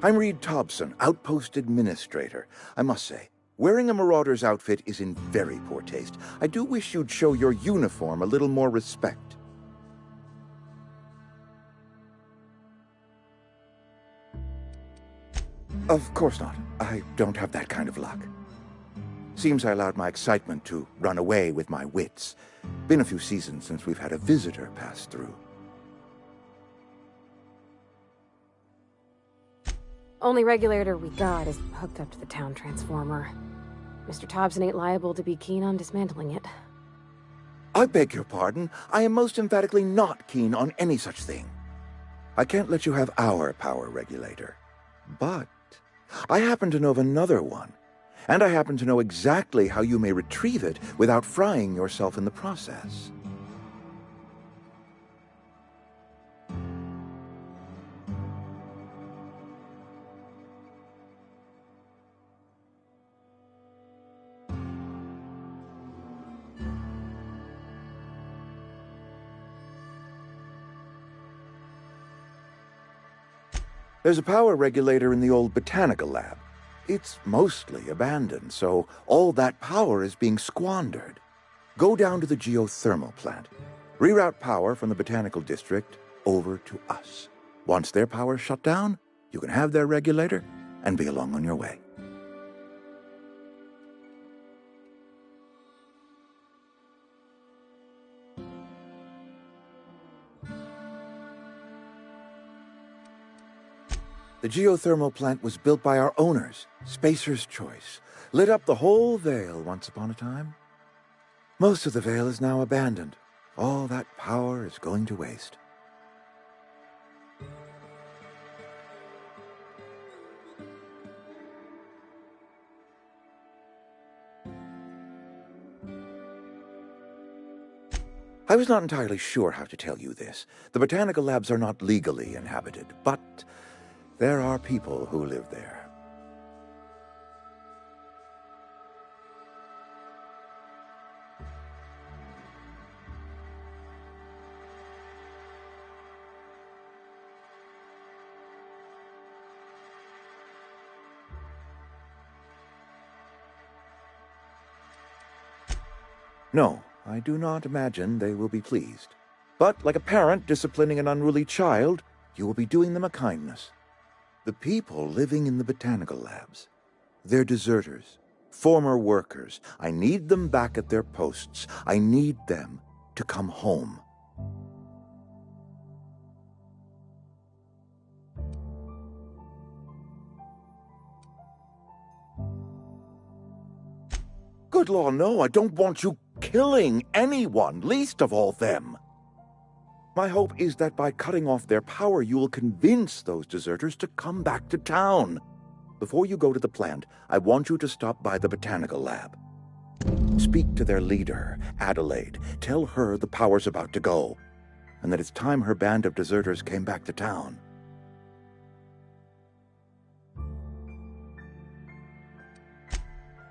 I'm Reed Thompson, Outpost Administrator. I must say, wearing a Marauder's outfit is in very poor taste. I do wish you'd show your uniform a little more respect. Of course not. I don't have that kind of luck. Seems I allowed my excitement to run away with my wits. Been a few seasons since we've had a visitor pass through. Only regulator we got is hooked up to the town transformer. Mr. Thompson ain't liable to be keen on dismantling it. I beg your pardon. I am most emphatically not keen on any such thing. I can't let you have our power regulator. But I happen to know of another one. And I happen to know exactly how you may retrieve it without frying yourself in the process. There's a power regulator in the old botanical lab. It's mostly abandoned, so all that power is being squandered. Go down to the geothermal plant. Reroute power from the botanical district over to us. Once their power's shut down, you can have their regulator and be along on your way. The geothermal plant was built by our owners, Spacer's Choice. Lit up the whole Vale once upon a time. Most of the Vale is now abandoned. All that power is going to waste. I was not entirely sure how to tell you this. The botanical labs are not legally inhabited, but there are people who live there. No, I do not imagine they will be pleased. But like a parent disciplining an unruly child, you will be doing them a kindness. The people living in the botanical labs, they're deserters, former workers. I need them back at their posts. I need them to come home. Good law, no, I don't want you killing anyone, least of all them. My hope is that by cutting off their power, you will convince those deserters to come back to town. Before you go to the plant, I want you to stop by the botanical lab. Speak to their leader, Adelaide. Tell her the power's about to go, and that it's time her band of deserters came back to town.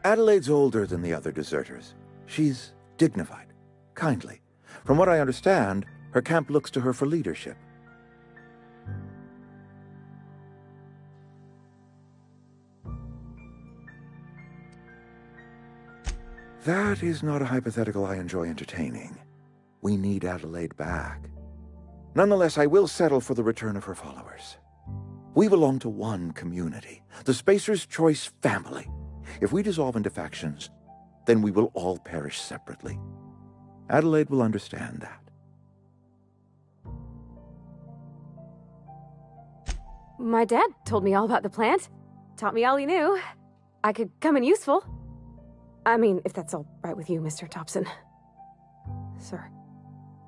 Adelaide's older than the other deserters. She's dignified, kindly. From what I understand, her camp looks to her for leadership. That is not a hypothetical I enjoy entertaining. We need Adelaide back. Nonetheless, I will settle for the return of her followers. We belong to one community, the Spacer's Choice family. If we dissolve into factions, then we will all perish separately. Adelaide will understand that. My dad told me all about the plant. Taught me all he knew. I could come in useful. I mean, if that's all right with you, Mr. Thompson. Sir.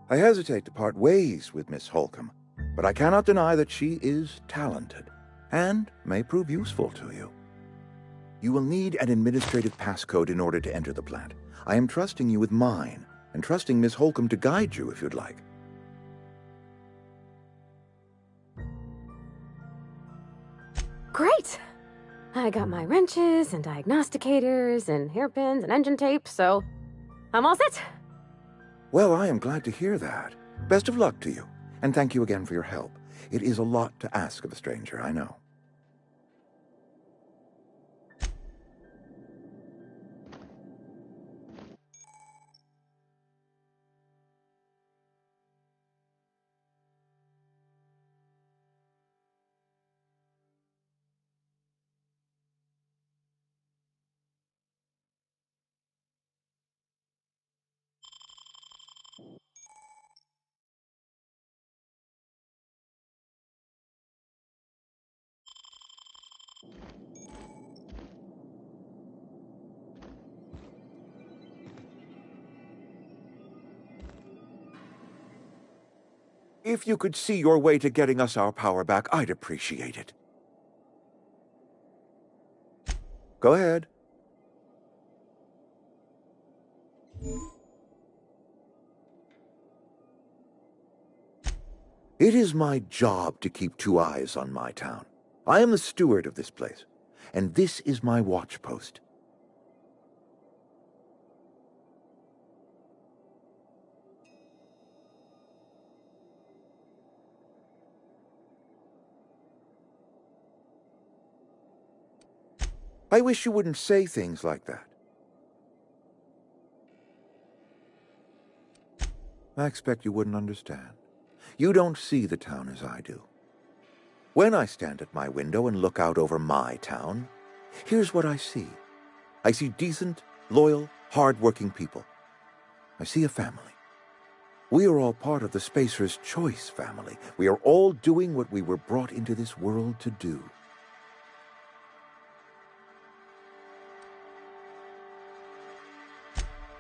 I hesitate to part ways with Miss Holcomb, but I cannot deny that she is talented and may prove useful to you. You will need an administrative passcode in order to enter the plant. I am trusting you with mine, and trusting Miss Holcomb to guide you if you'd like. Great! I got my wrenches and diagnosticators and hairpins and engine tape, so I'm all set. Well, I am glad to hear that. Best of luck to you, and thank you again for your help. It is a lot to ask of a stranger, I know. If you could see your way to getting us our power back, I'd appreciate it. Go ahead. It is my job to keep two eyes on my town. I am the steward of this place, and this is my watch post. I wish you wouldn't say things like that. I expect you wouldn't understand. You don't see the town as I do. When I stand at my window and look out over my town, here's what I see. I see decent, loyal, hard-working people. I see a family. We are all part of the Spacer's Choice family. We are all doing what we were brought into this world to do.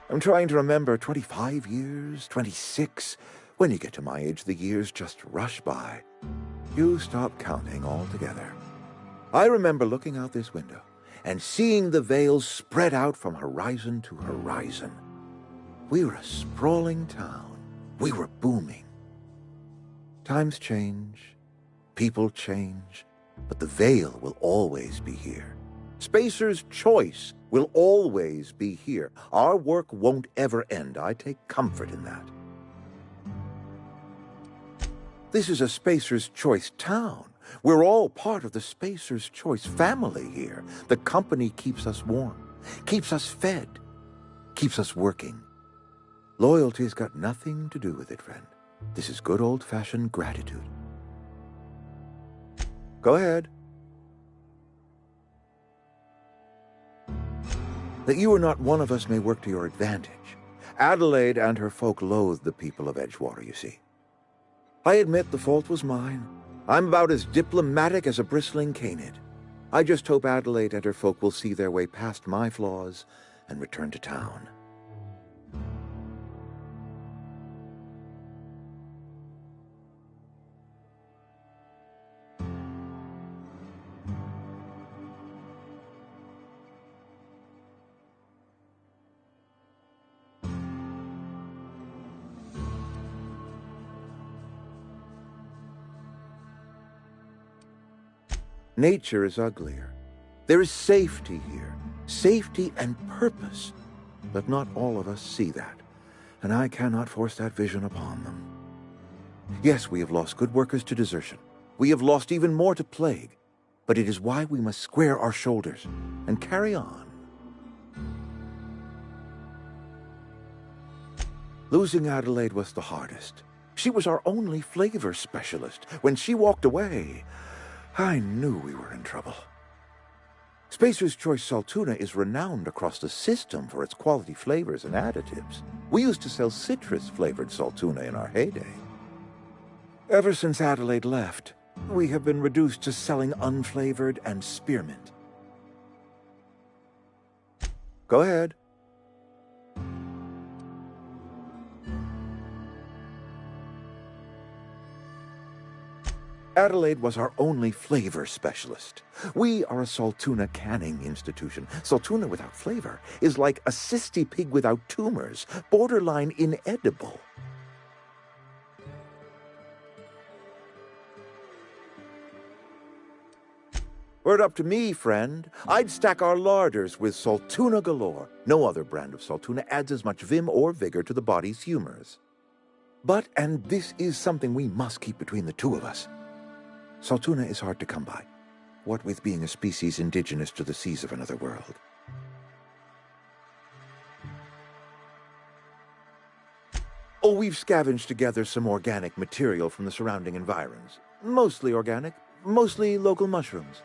I'm trying to remember 25 years, 26. When you get to my age, the years just rush by. You stop counting altogether. I remember looking out this window and seeing the veils spread out from horizon to horizon. We were a sprawling town. We were booming. Times change, people change, but the veil will always be here. Spacer's Choice will always be here. Our work won't ever end. I take comfort in that. This is a Spacer's Choice town. We're all part of the Spacer's Choice family here. The company keeps us warm, keeps us fed, keeps us working. Loyalty's got nothing to do with it, friend. This is good old-fashioned gratitude. Go ahead. That you are not one of us may work to your advantage. Adelaide and her folk loathe the people of Edgewater, you see. I admit the fault was mine. I'm about as diplomatic as a bristling canid. I just hope Adelaide and her folk will see their way past my flaws and return to town. Nature is uglier. There is safety here, safety and purpose. But not all of us see that, and I cannot force that vision upon them. Yes, we have lost good workers to desertion. We have lost even more to plague, but it is why we must square our shoulders and carry on. Losing Adelaide was the hardest. She was our only flavor specialist. When she walked away, I knew we were in trouble. Spacer's Choice Saltuna is renowned across the system for its quality flavors and additives. We used to sell citrus-flavored Saltuna in our heyday. Ever since Adelaide left, we have been reduced to selling unflavored and spearmint. Go ahead. Adelaide was our only flavor specialist. We are a Saltuna canning institution. Saltuna without flavor is like a cysty pig without tumors, borderline inedible. Were it up to me, friend, I'd stack our larders with Saltuna galore. No other brand of Saltuna adds as much vim or vigor to the body's humors. But, and this is something we must keep between the two of us, Saltuna is hard to come by, what with being a species indigenous to the seas of another world. Oh, we've scavenged together some organic material from the surrounding environs. Mostly organic, mostly local mushrooms.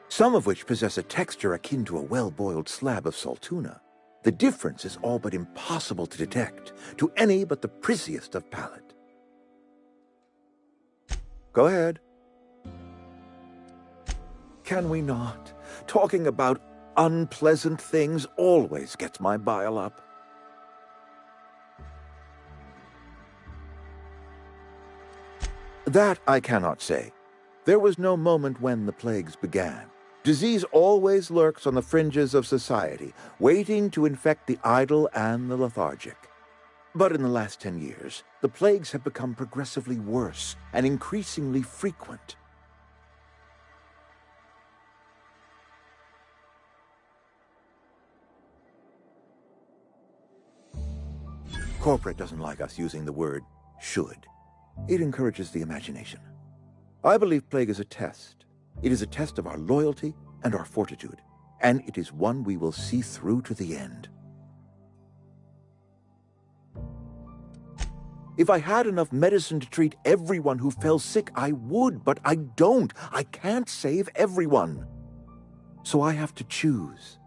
Some of which possess a texture akin to a well-boiled slab of Saltuna. The difference is all but impossible to detect to any but the prissiest of palate. Go ahead. Can we not? Talking about unpleasant things always gets my bile up. That I cannot say. There was no moment when the plagues began. Disease always lurks on the fringes of society, waiting to infect the idle and the lethargic. But in the last 10 years, the plagues have become progressively worse and increasingly frequent. Corporate doesn't like us using the word should. It encourages the imagination. I believe plague is a test. It is a test of our loyalty and our fortitude, and it is one we will see through to the end. If I had enough medicine to treat everyone who fell sick, I would, but I don't. I can't save everyone. So I have to choose.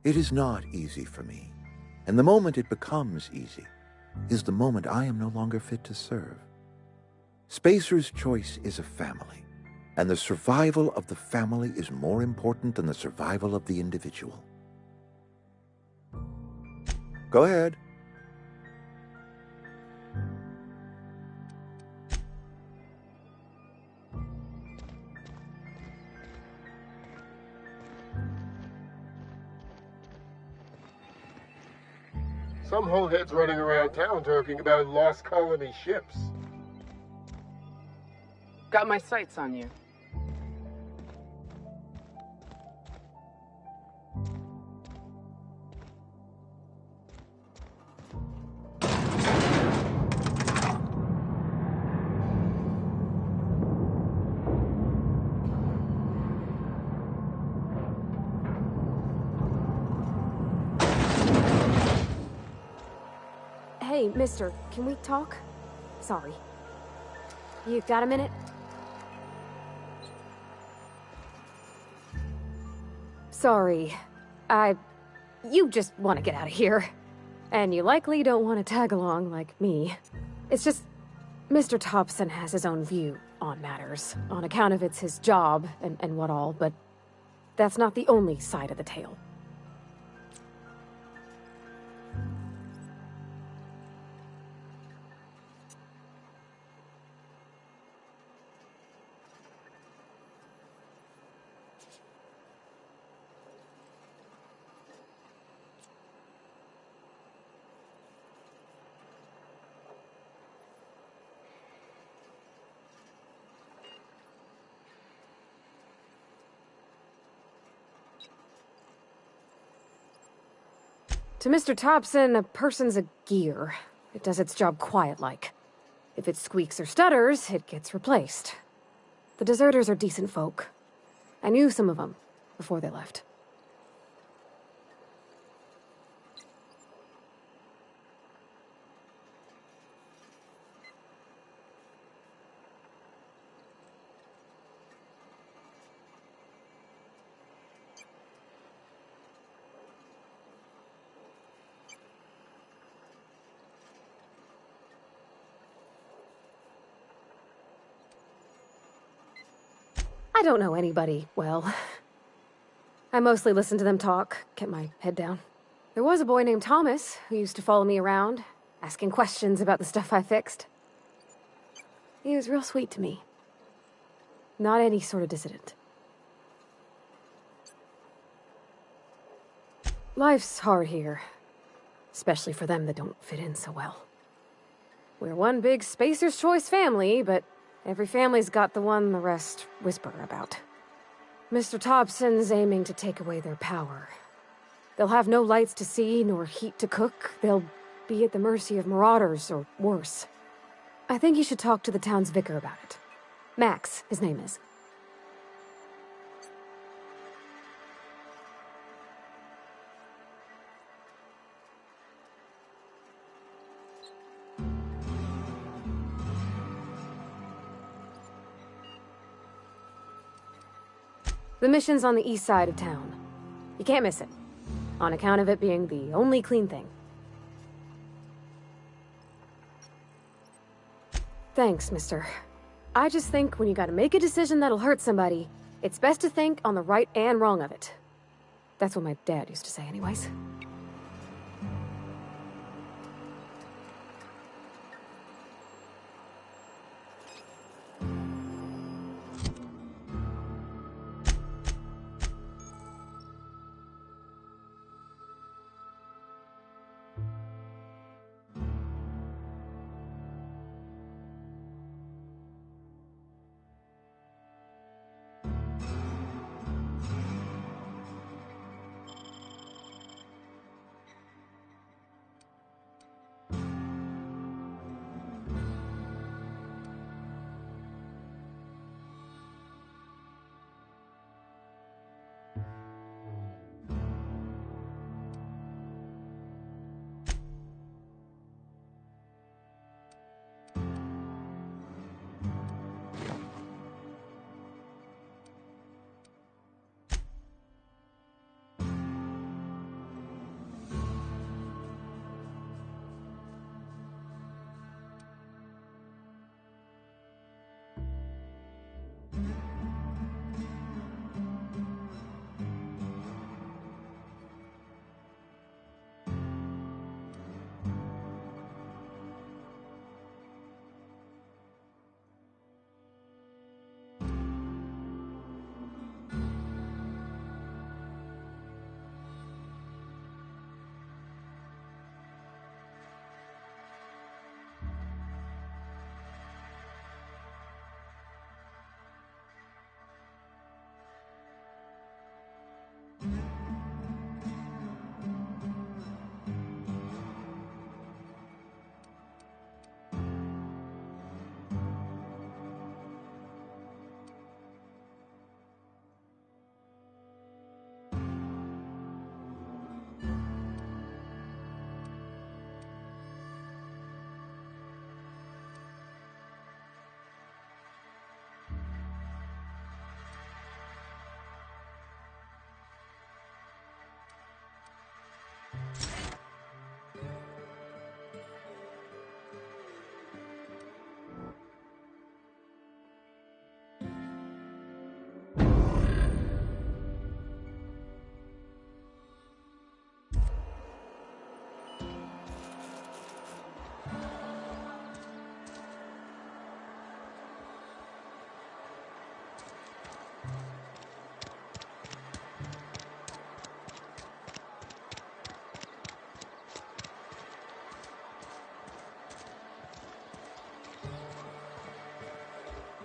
It is not easy for me, and the moment it becomes easy is the moment I am no longer fit to serve. Spacer's Choice is a family, and the survival of the family is more important than the survival of the individual. Go ahead. Some holeheads running around town talking about lost colony ships. Got my sights on you. Hey, mister, can we talk? Sorry. You got a minute? Sorry. You just want to get out of here. And you likely don't want to tag along like me. It's just, Mr. Thompson has his own view on matters, on account of it's his job and what all, but that's not the only side of the tale. To Mr. Thompson, a person's a gear. It does its job quiet-like. If it squeaks or stutters, it gets replaced. The deserters are decent folk. I knew some of them before they left. I don't know anybody well. I mostly listen to them talk, kept my head down. There was a boy named Thomas who used to follow me around, asking questions about the stuff I fixed. He was real sweet to me. Not any sort of dissident. Life's hard here. Especially for them that don't fit in so well. We're one big Spacer's Choice family, but every family's got the one the rest whisper about. Mr. Thompson's aiming to take away their power. They'll have no lights to see, nor heat to cook. They'll be at the mercy of marauders, or worse. I think you should talk to the town's vicar about it. Max, his name is. The mission's on the east side of town. You can't miss it, on account of it being the only clean thing. Thanks, mister. I just think when you gotta make a decision that'll hurt somebody, it's best to think on the right and wrong of it. That's what my dad used to say anyways.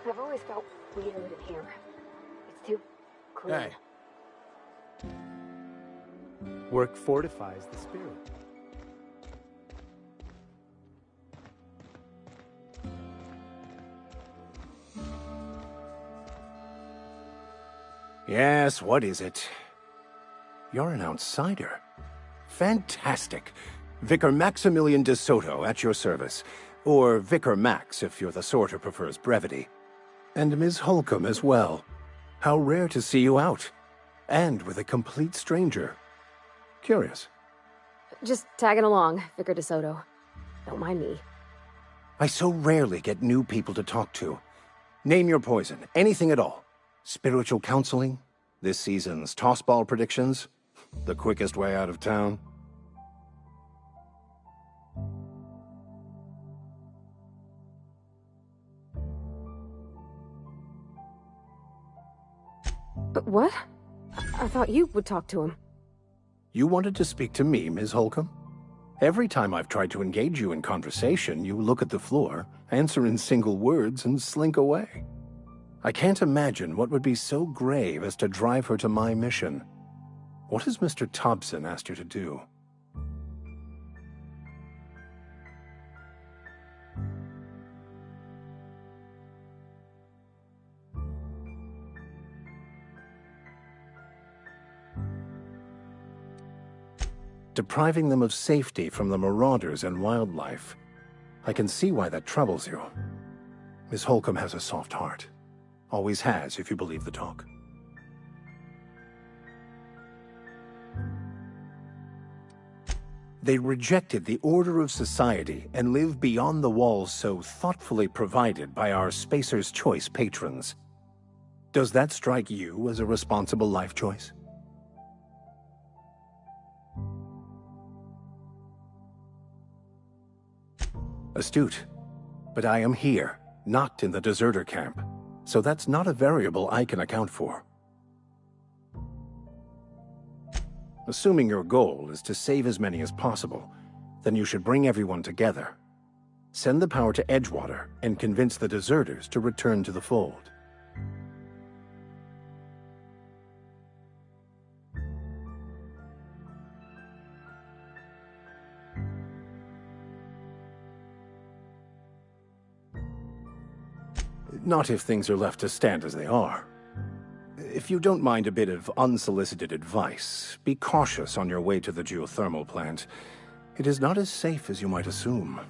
I've always felt weird in here. It's too clean. Hey. Work fortifies the spirit. Yes, what is it? You're an outsider. Fantastic. Vicar Maximilian de Soto at your service. Or Vicar Max, if you're the sort who prefers brevity. And Ms. Holcomb as well. How rare to see you out. And with a complete stranger. Curious. Just tagging along, Vicar de Soto. Don't mind me. I so rarely get new people to talk to. Name your poison, anything at all. Spiritual counseling? This season's tossball predictions? The quickest way out of town? But what? I thought you would talk to him. You wanted to speak to me, Ms. Holcomb? Every time I've tried to engage you in conversation, you look at the floor, answer in single words, and slink away. I can't imagine what would be so grave as to drive her to my mission. What has Mr. Thompson asked you to do? Depriving them of safety from the marauders and wildlife. I can see why that troubles you. Miss Holcomb has a soft heart. Always has, if you believe the talk. They rejected the order of society and live beyond the walls so thoughtfully provided by our Spacer's Choice patrons. Does that strike you as a responsible life choice? Astute. But I am here, not in the deserter camp, so that's not a variable I can account for. Assuming your goal is to save as many as possible, then you should bring everyone together. Send the power to Edgewater and convince the deserters to return to the fold. Not if things are left to stand as they are. If you don't mind a bit of unsolicited advice, be cautious on your way to the geothermal plant. It is not as safe as you might assume.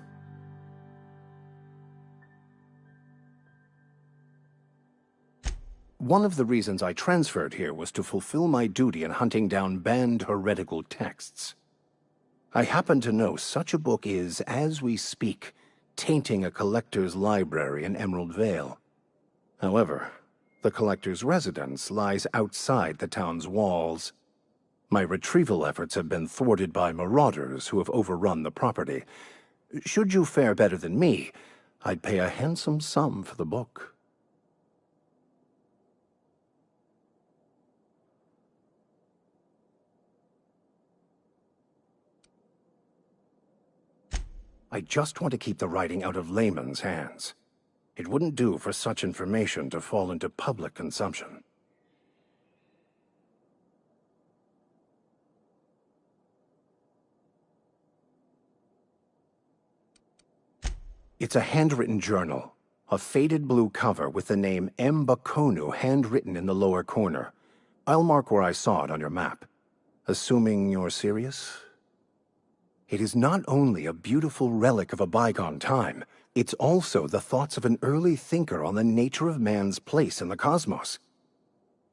One of the reasons I transferred here was to fulfill my duty in hunting down banned heretical texts. I happen to know such a book is, as we speak, tainting a collector's library in Emerald Vale. However, the collector's residence lies outside the town's walls. My retrieval efforts have been thwarted by marauders who have overrun the property. Should you fare better than me, I'd pay a handsome sum for the book. I just want to keep the writing out of layman's hands. It wouldn't do for such information to fall into public consumption. It's a handwritten journal, a faded blue cover with the name M. Bakonu handwritten in the lower corner. I'll mark where I saw it on your map. Assuming you're serious? It is not only a beautiful relic of a bygone time, it's also the thoughts of an early thinker on the nature of man's place in the cosmos.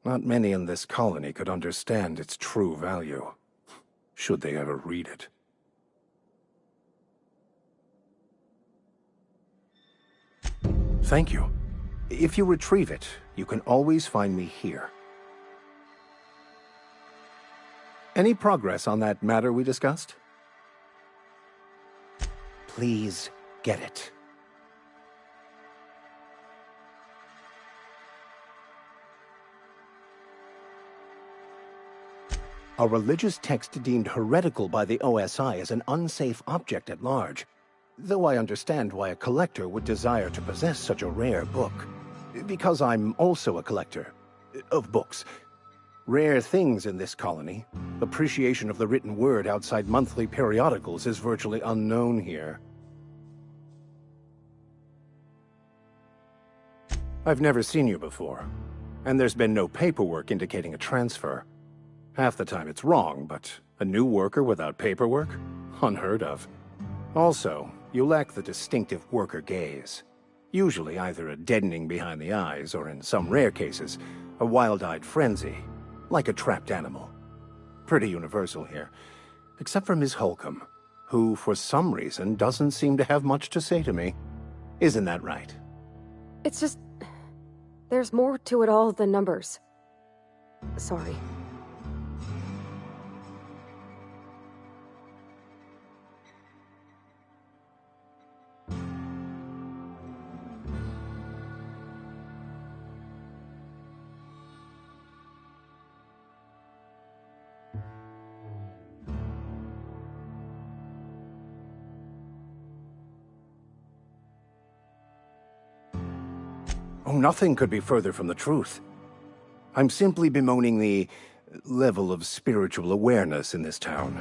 Not many in this colony could understand its true value, should they ever read it. Thank you. If you retrieve it, you can always find me here. Any progress on that matter we discussed? Please get it. A religious text deemed heretical by the OSI is an unsafe object at large, though I understand why a collector would desire to possess such a rare book. Because I'm also a collector of books. Rare things in this colony. Appreciation of the written word outside monthly periodicals is virtually unknown here. I've never seen you before, and there's been no paperwork indicating a transfer. Half the time it's wrong, but a new worker without paperwork? Unheard of. Also, you lack the distinctive worker gaze. Usually either a deadening behind the eyes, or in some rare cases, a wild-eyed frenzy, like a trapped animal. Pretty universal here, except for Ms. Holcomb, who, for some reason, doesn't seem to have much to say to me. Isn't that right? It's just... There's more to it all than numbers. Sorry. Oh, nothing could be further from the truth. I'm simply bemoaning the level of spiritual awareness in this town.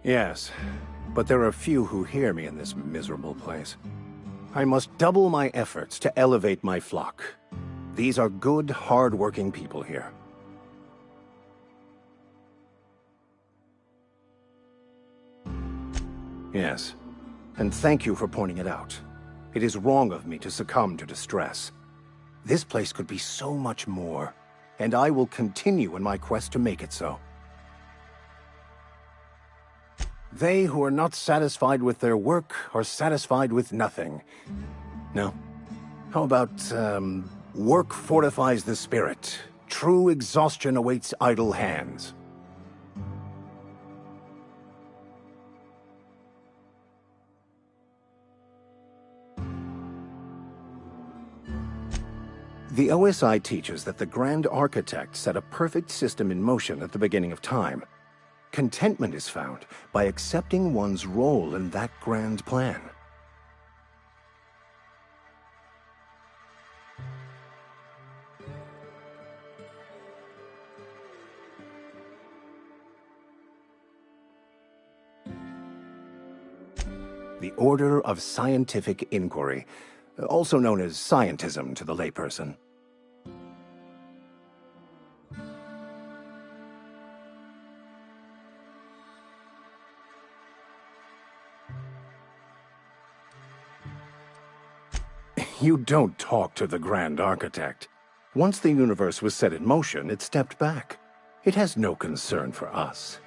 Yes, but there are few who hear me in this miserable place. I must double my efforts to elevate my flock. These are good, hard-working people here. Yes, and thank you for pointing it out. It is wrong of me to succumb to distress. This place could be so much more, and I will continue in my quest to make it so. They who are not satisfied with their work are satisfied with nothing. No. How about, work fortifies the spirit. True exhaustion awaits idle hands. The OSI teaches that the Grand Architect set a perfect system in motion at the beginning of time. Contentment is found by accepting one's role in that grand plan. The Order of Scientific Inquiry, also known as scientism to the layperson. You don't talk to the Grand Architect. Once the universe was set in motion, it stepped back. It has no concern for us.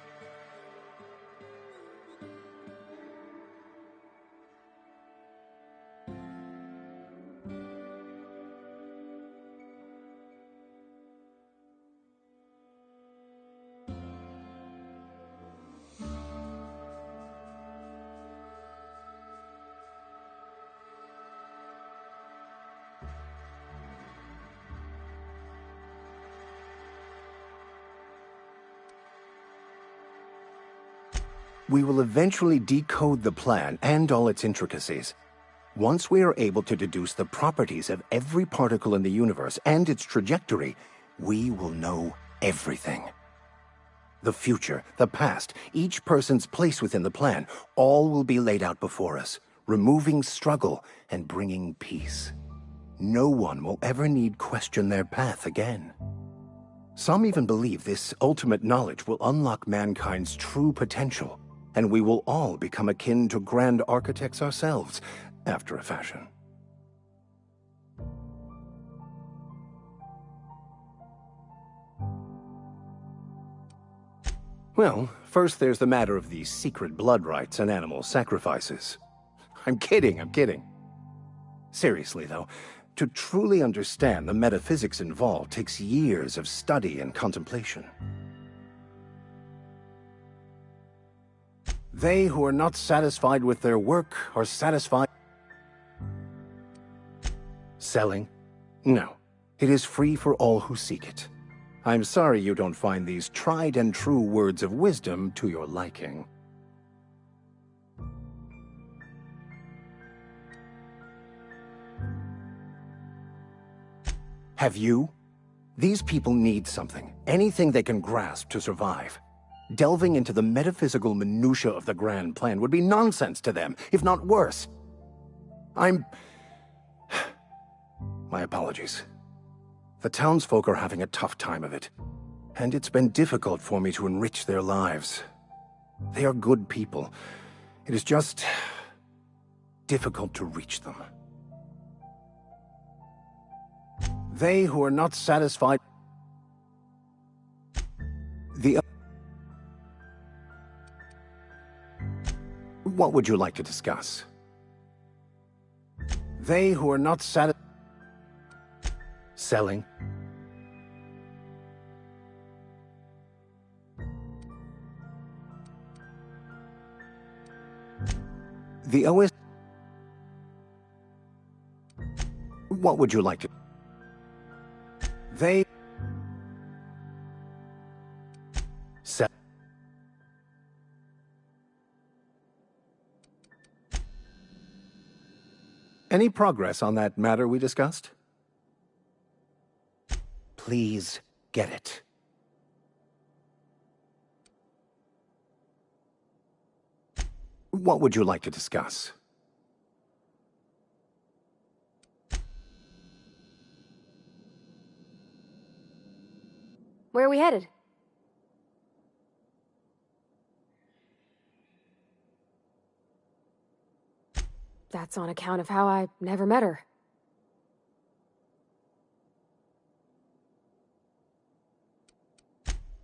We will eventually decode the plan and all its intricacies. Once we are able to deduce the properties of every particle in the universe and its trajectory, we will know everything. The future, the past, each person's place within the plan, all will be laid out before us, removing struggle and bringing peace. No one will ever need question their path again. Some even believe this ultimate knowledge will unlock mankind's true potential, and we will all become akin to Grand Architects ourselves, after a fashion. Well, first there's the matter of the secret blood rites and animal sacrifices. I'm kidding. Seriously, though, to truly understand the metaphysics involved takes years of study and contemplation. They who are not satisfied with their work are satisfied. Selling? No. It is free for all who seek it. I'm sorry you don't find these tried and true words of wisdom to your liking. Have you? These people need something, anything they can grasp to survive. Delving into the metaphysical minutiae of the grand plan would be nonsense to them, if not worse. My apologies. The townsfolk are having a tough time of it, and it's been difficult for me to enrich their lives. They are good people. It is just difficult to reach them. They who are not satisfied... What would you like to discuss? They who are not satisfied... Selling. The OS... What would you like to... They... Sell. Any progress on that matter we discussed? Please get it. What would you like to discuss? Where are we headed? That's on account of how I never met her.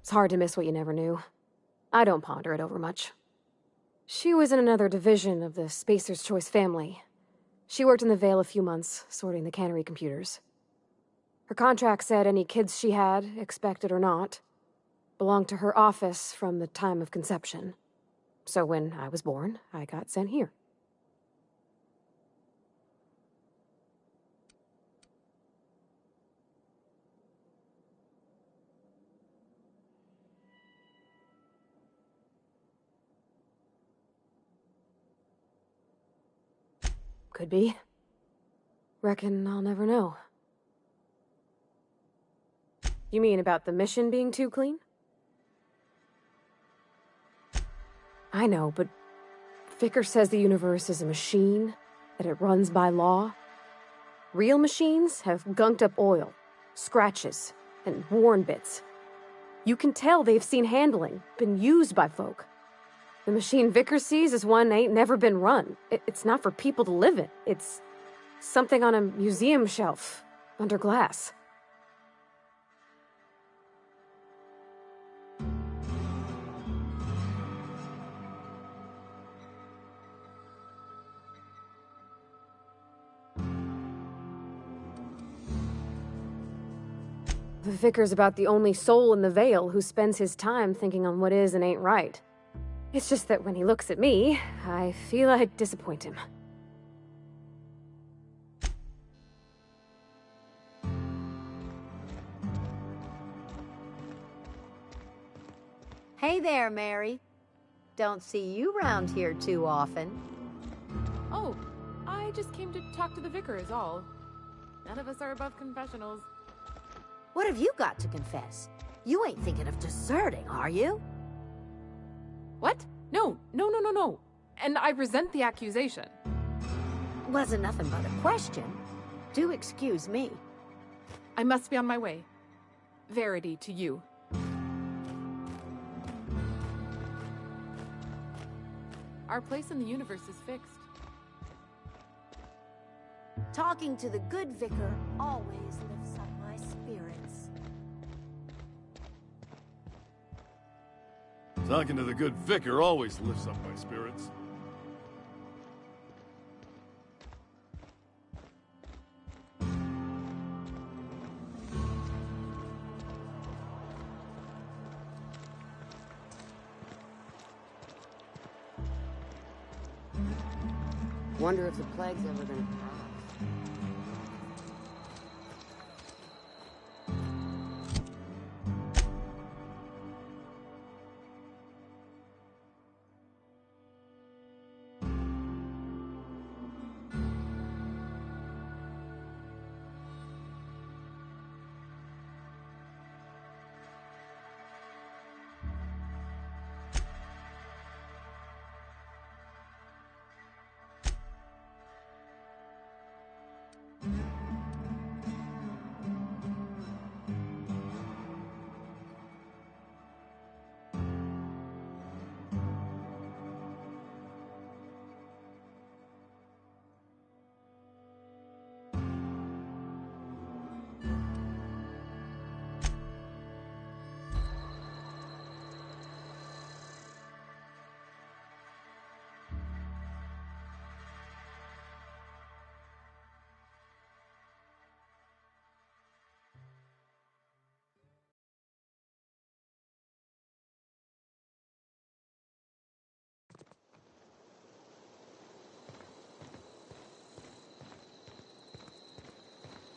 It's hard to miss what you never knew. I don't ponder it over much. She was in another division of the Spacer's Choice family. She worked in the Vale a few months, sorting the cannery computers. Her contract said any kids she had, expected or not, belonged to her office from the time of conception. So when I was born, I got sent here. Could be. Reckon I'll never know. You mean about the mission being too clean? I know, but Vicker says the universe is a machine, that it runs by law. Real machines have gunked up oil, scratches, and worn bits. You can tell they've seen handling, been used by folk. The machine Vicker sees is one ain't never been run. It's not for people to live in. It's something on a museum shelf, under glass. The Vicar's about the only soul in the Vale who spends his time thinking on what is and ain't right. It's just that when he looks at me, I feel I'd disappoint him. Hey there, Mary. Don't see you round here too often. Oh, I just came to talk to the vicar is all. None of us are above confessionals. What have you got to confess? You ain't thinking of deserting, are you? What? No. And I resent the accusation. Wasn't nothing but a question. Do excuse me. I must be on my way. Verity to you. Our place in the universe is fixed. Talking to the good vicar always lifts up my spirits. Talking to the good vicar always lifts up my spirits. Wonder if the plague's ever gonna pass.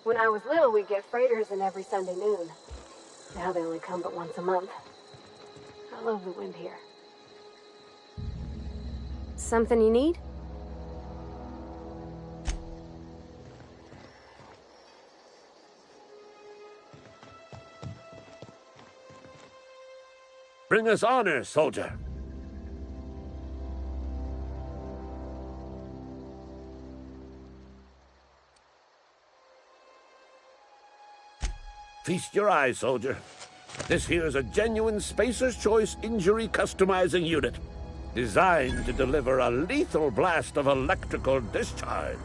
When I was little, we'd get freighters in every Sunday noon. Now they only come but once a month. I love the wind here. Something you need? Bring us honor, soldier. Feast your eyes, soldier. This here is a genuine Spacer's Choice injury customizing unit, designed to deliver a lethal blast of electrical discharge.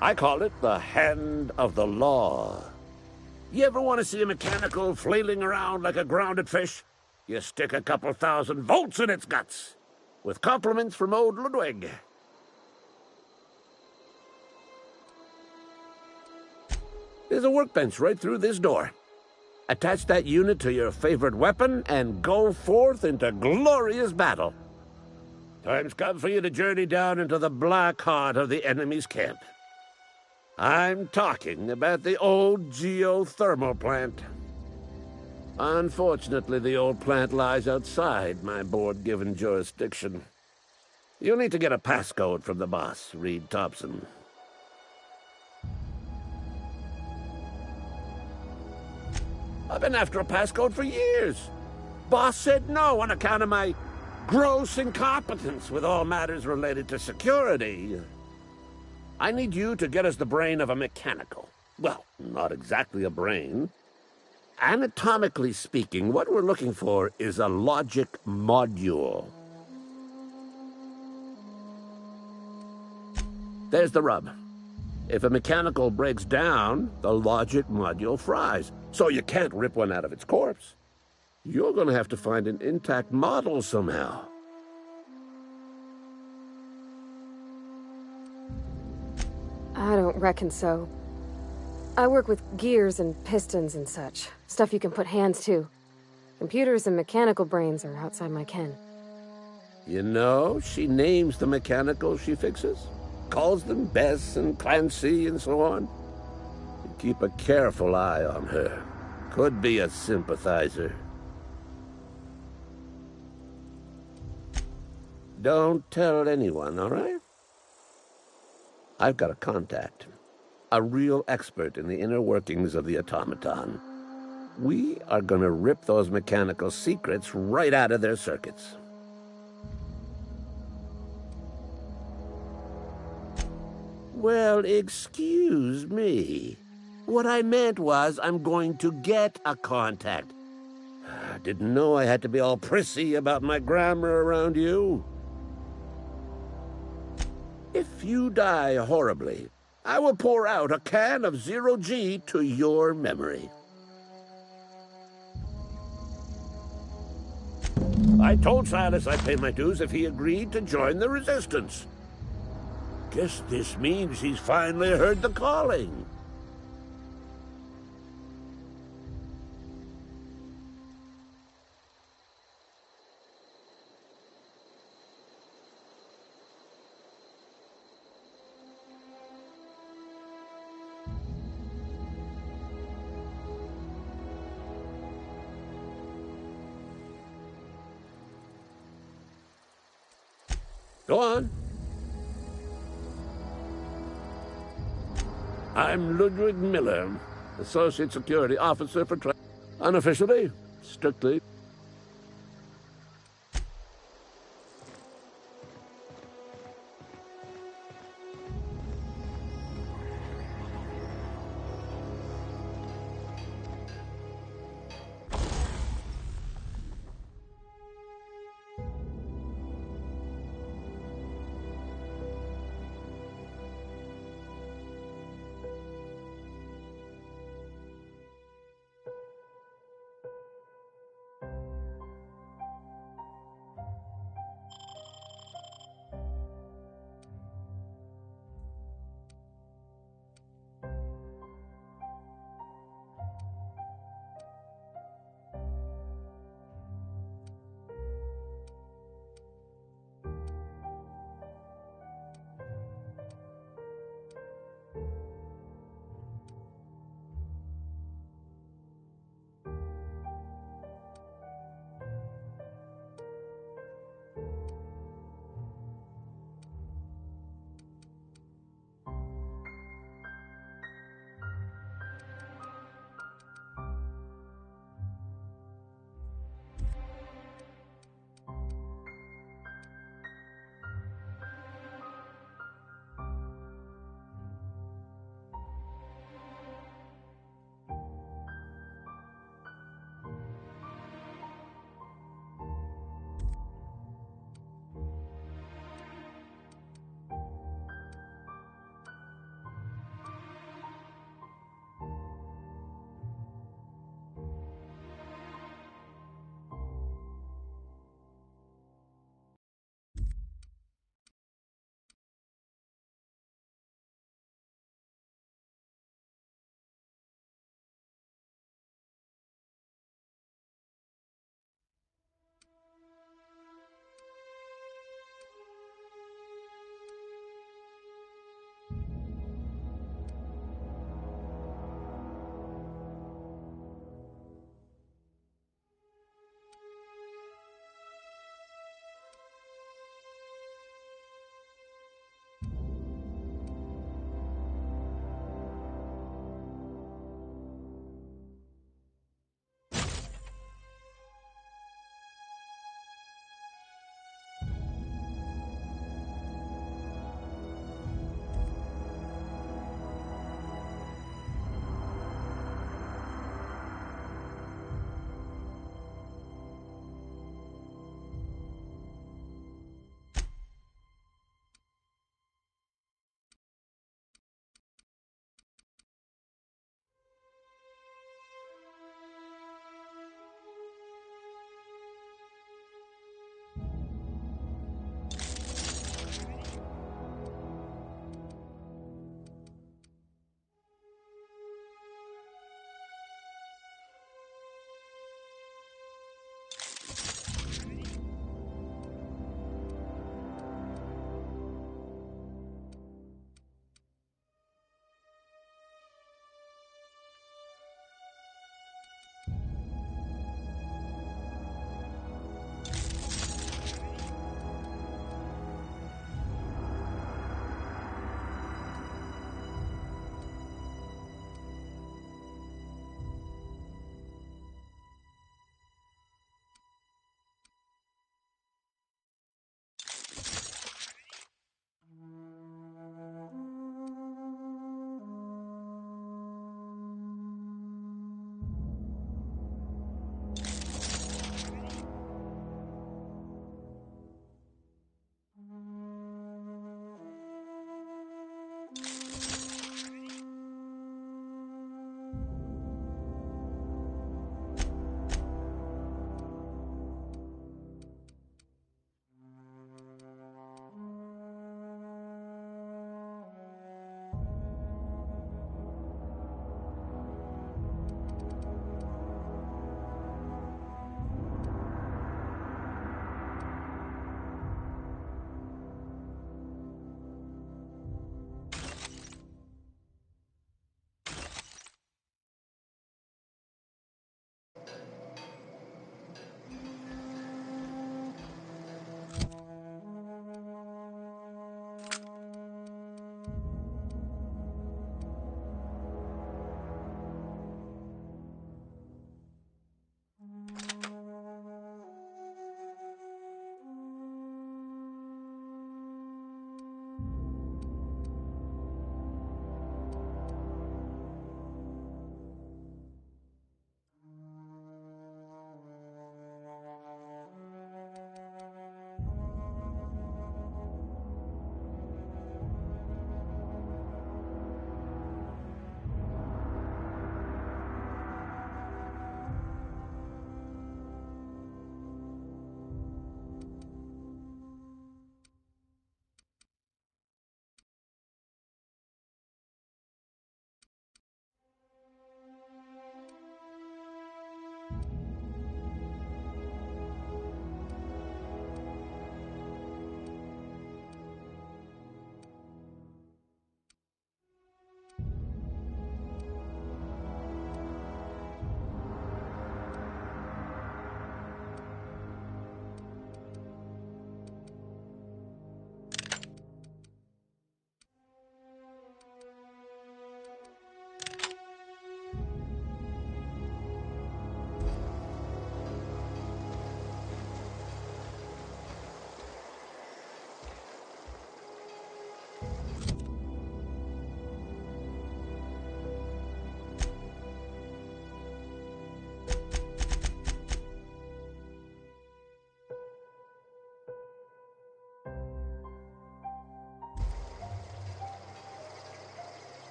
I call it the Hand of the Law. You ever want to see a mechanical flailing around like a grounded fish? You stick a couple 1,000 volts in its guts. With compliments from old Ludwig. There's a workbench right through this door. Attach that unit to your favorite weapon and go forth into glorious battle. Time's come for you to journey down into the black heart of the enemy's camp. I'm talking about the old geothermal plant. Unfortunately, the old plant lies outside my board-given jurisdiction. You'll need to get a passcode from the boss, Reed Thompson. I've been after a passcode for years. Boss said no on account of my gross incompetence with all matters related to security. I need you to get us the brain of a mechanical. Well, not exactly a brain. Anatomically speaking, what we're looking for is a logic module. There's the rub. If a mechanical breaks down, the logic module fries, so you can't rip one out of its corpse. You're going to have to find an intact model somehow. I don't reckon so. I work with gears and pistons and such. Stuff you can put hands to. Computers and mechanical brains are outside my ken. You know, she names the mechanicals she fixes. Calls them Bess and Clancy and so on. You keep a careful eye on her. Could be a sympathizer. Don't tell anyone, all right? I've got a contact. A real expert in the inner workings of the automaton. We are gonna rip those mechanical secrets right out of their circuits. Well, excuse me. What I meant was I'm going to get a contact. I didn't know I had to be all prissy about my grammar around you. If you die horribly, I will pour out a can of 0G to your memory. I told Silas I'd pay my dues if he agreed to join the resistance. Guess this means he's finally heard the calling. Go on. I'm Ludwig Miller, Associate Security Officer for unofficially, strictly.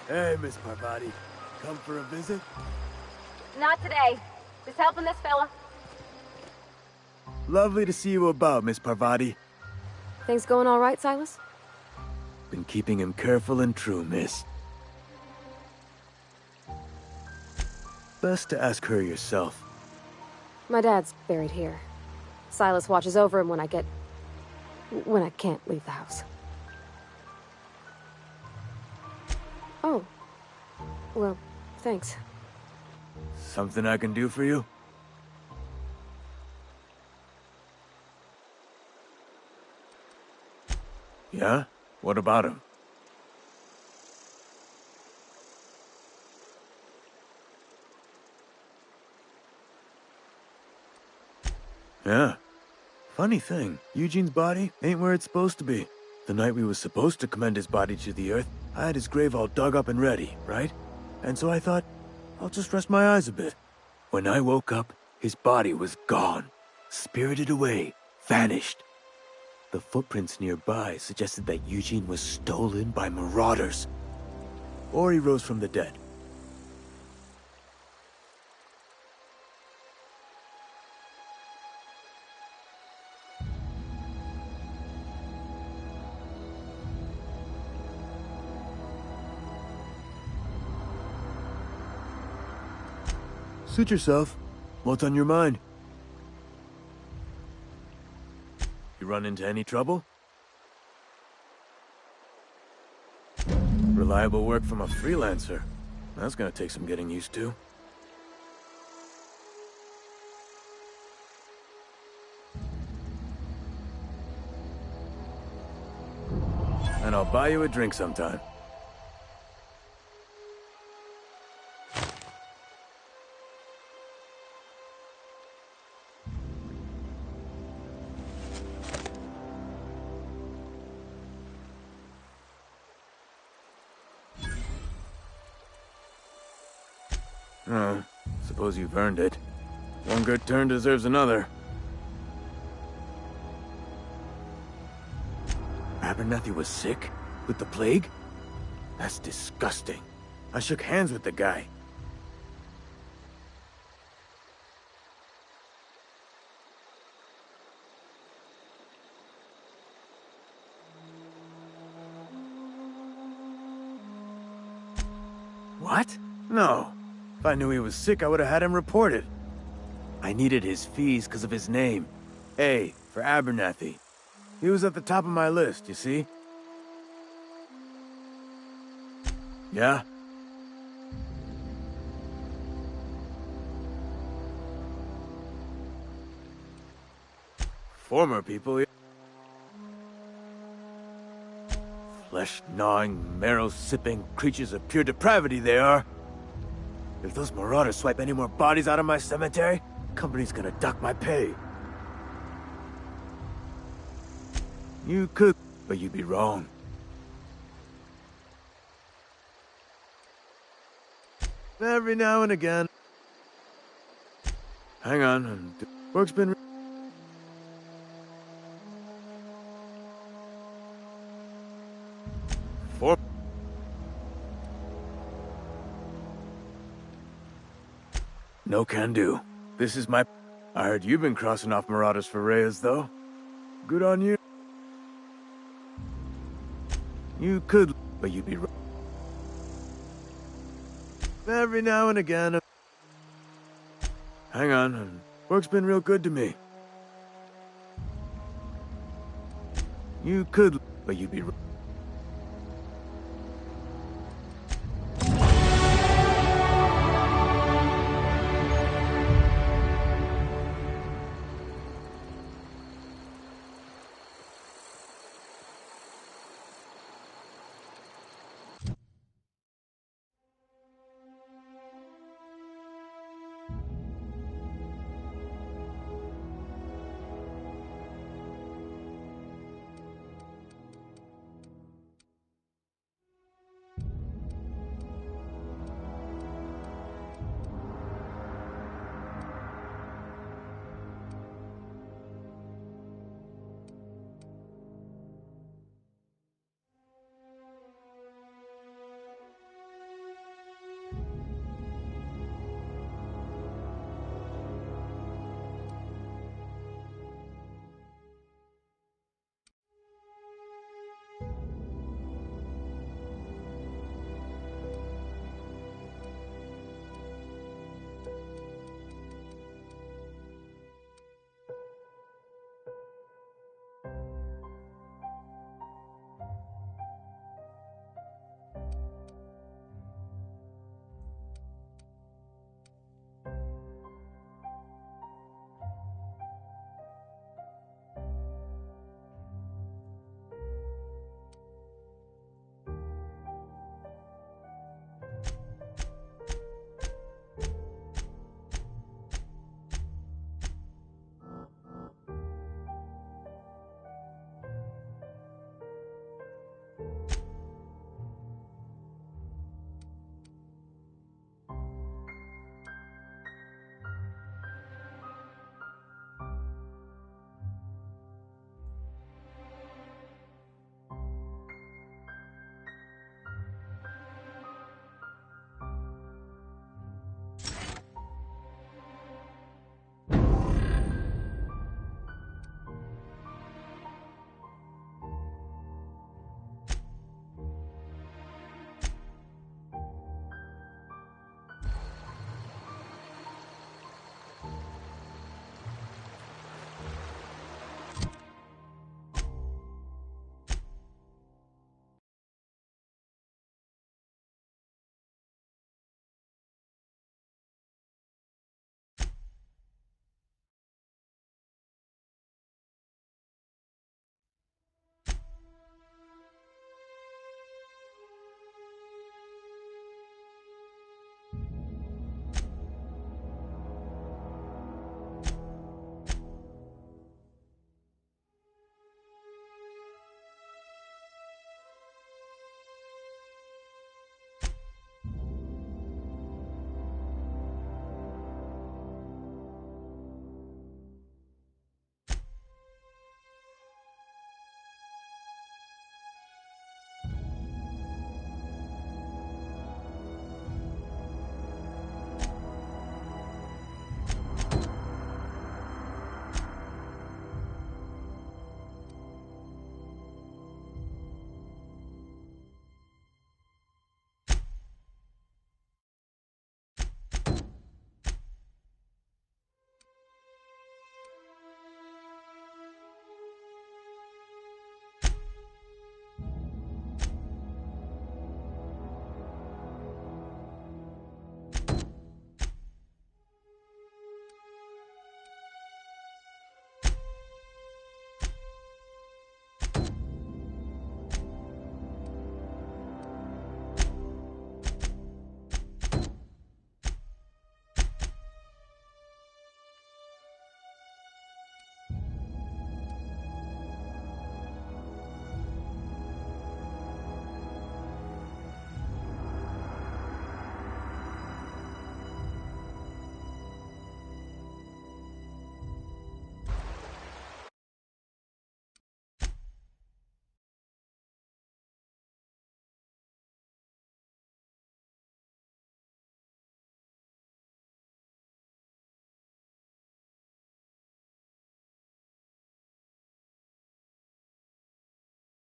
Hey, Miss Parvati. Come for a visit? Not today. Just helping this fella. Lovely to see you about, Miss Parvati. Things going all right, Silas? Been keeping him careful and true, miss. Best to ask her yourself. My dad's buried here. Silas watches over him when I can't leave the house. Oh. Well, thanks. Something I can do for you? Yeah? What about him? Yeah. Funny thing, Eugene's body ain't where it's supposed to be. The night we was supposed to commend his body to the earth, I had his grave all dug up and ready, right? And so I thought, I'll just rest my eyes a bit. When I woke up, his body was gone. Spirited away. Vanished. The footprints nearby suggested that Eugene was stolen by marauders. Or he rose from the dead. Suit yourself. What's on your mind? You run into any trouble? Reliable work from a freelancer. That's gonna take some getting used to. And I'll buy you a drink sometime. Oh, suppose you've earned it. One good turn deserves another. Abernathy was sick? With the plague? That's disgusting. I shook hands with the guy. What? No. If I knew he was sick, I would have had him reported. I needed his fees because of his name. A, for Abernathy. He was at the top of my list, you see? Yeah? Former people... Flesh-gnawing, marrow-sipping creatures of pure depravity they are. If those marauders swipe any more bodies out of my cemetery, company's gonna duck my pay. You could, but you'd be wrong. Every now and again. Hang on, work's been... No can do. This is my... I heard you've been crossing off marauders for Reyes, though. Good on you. You could, but you'd be wrong. Every now and again. Hang on, work's been real good to me. You could, but you'd be wrong.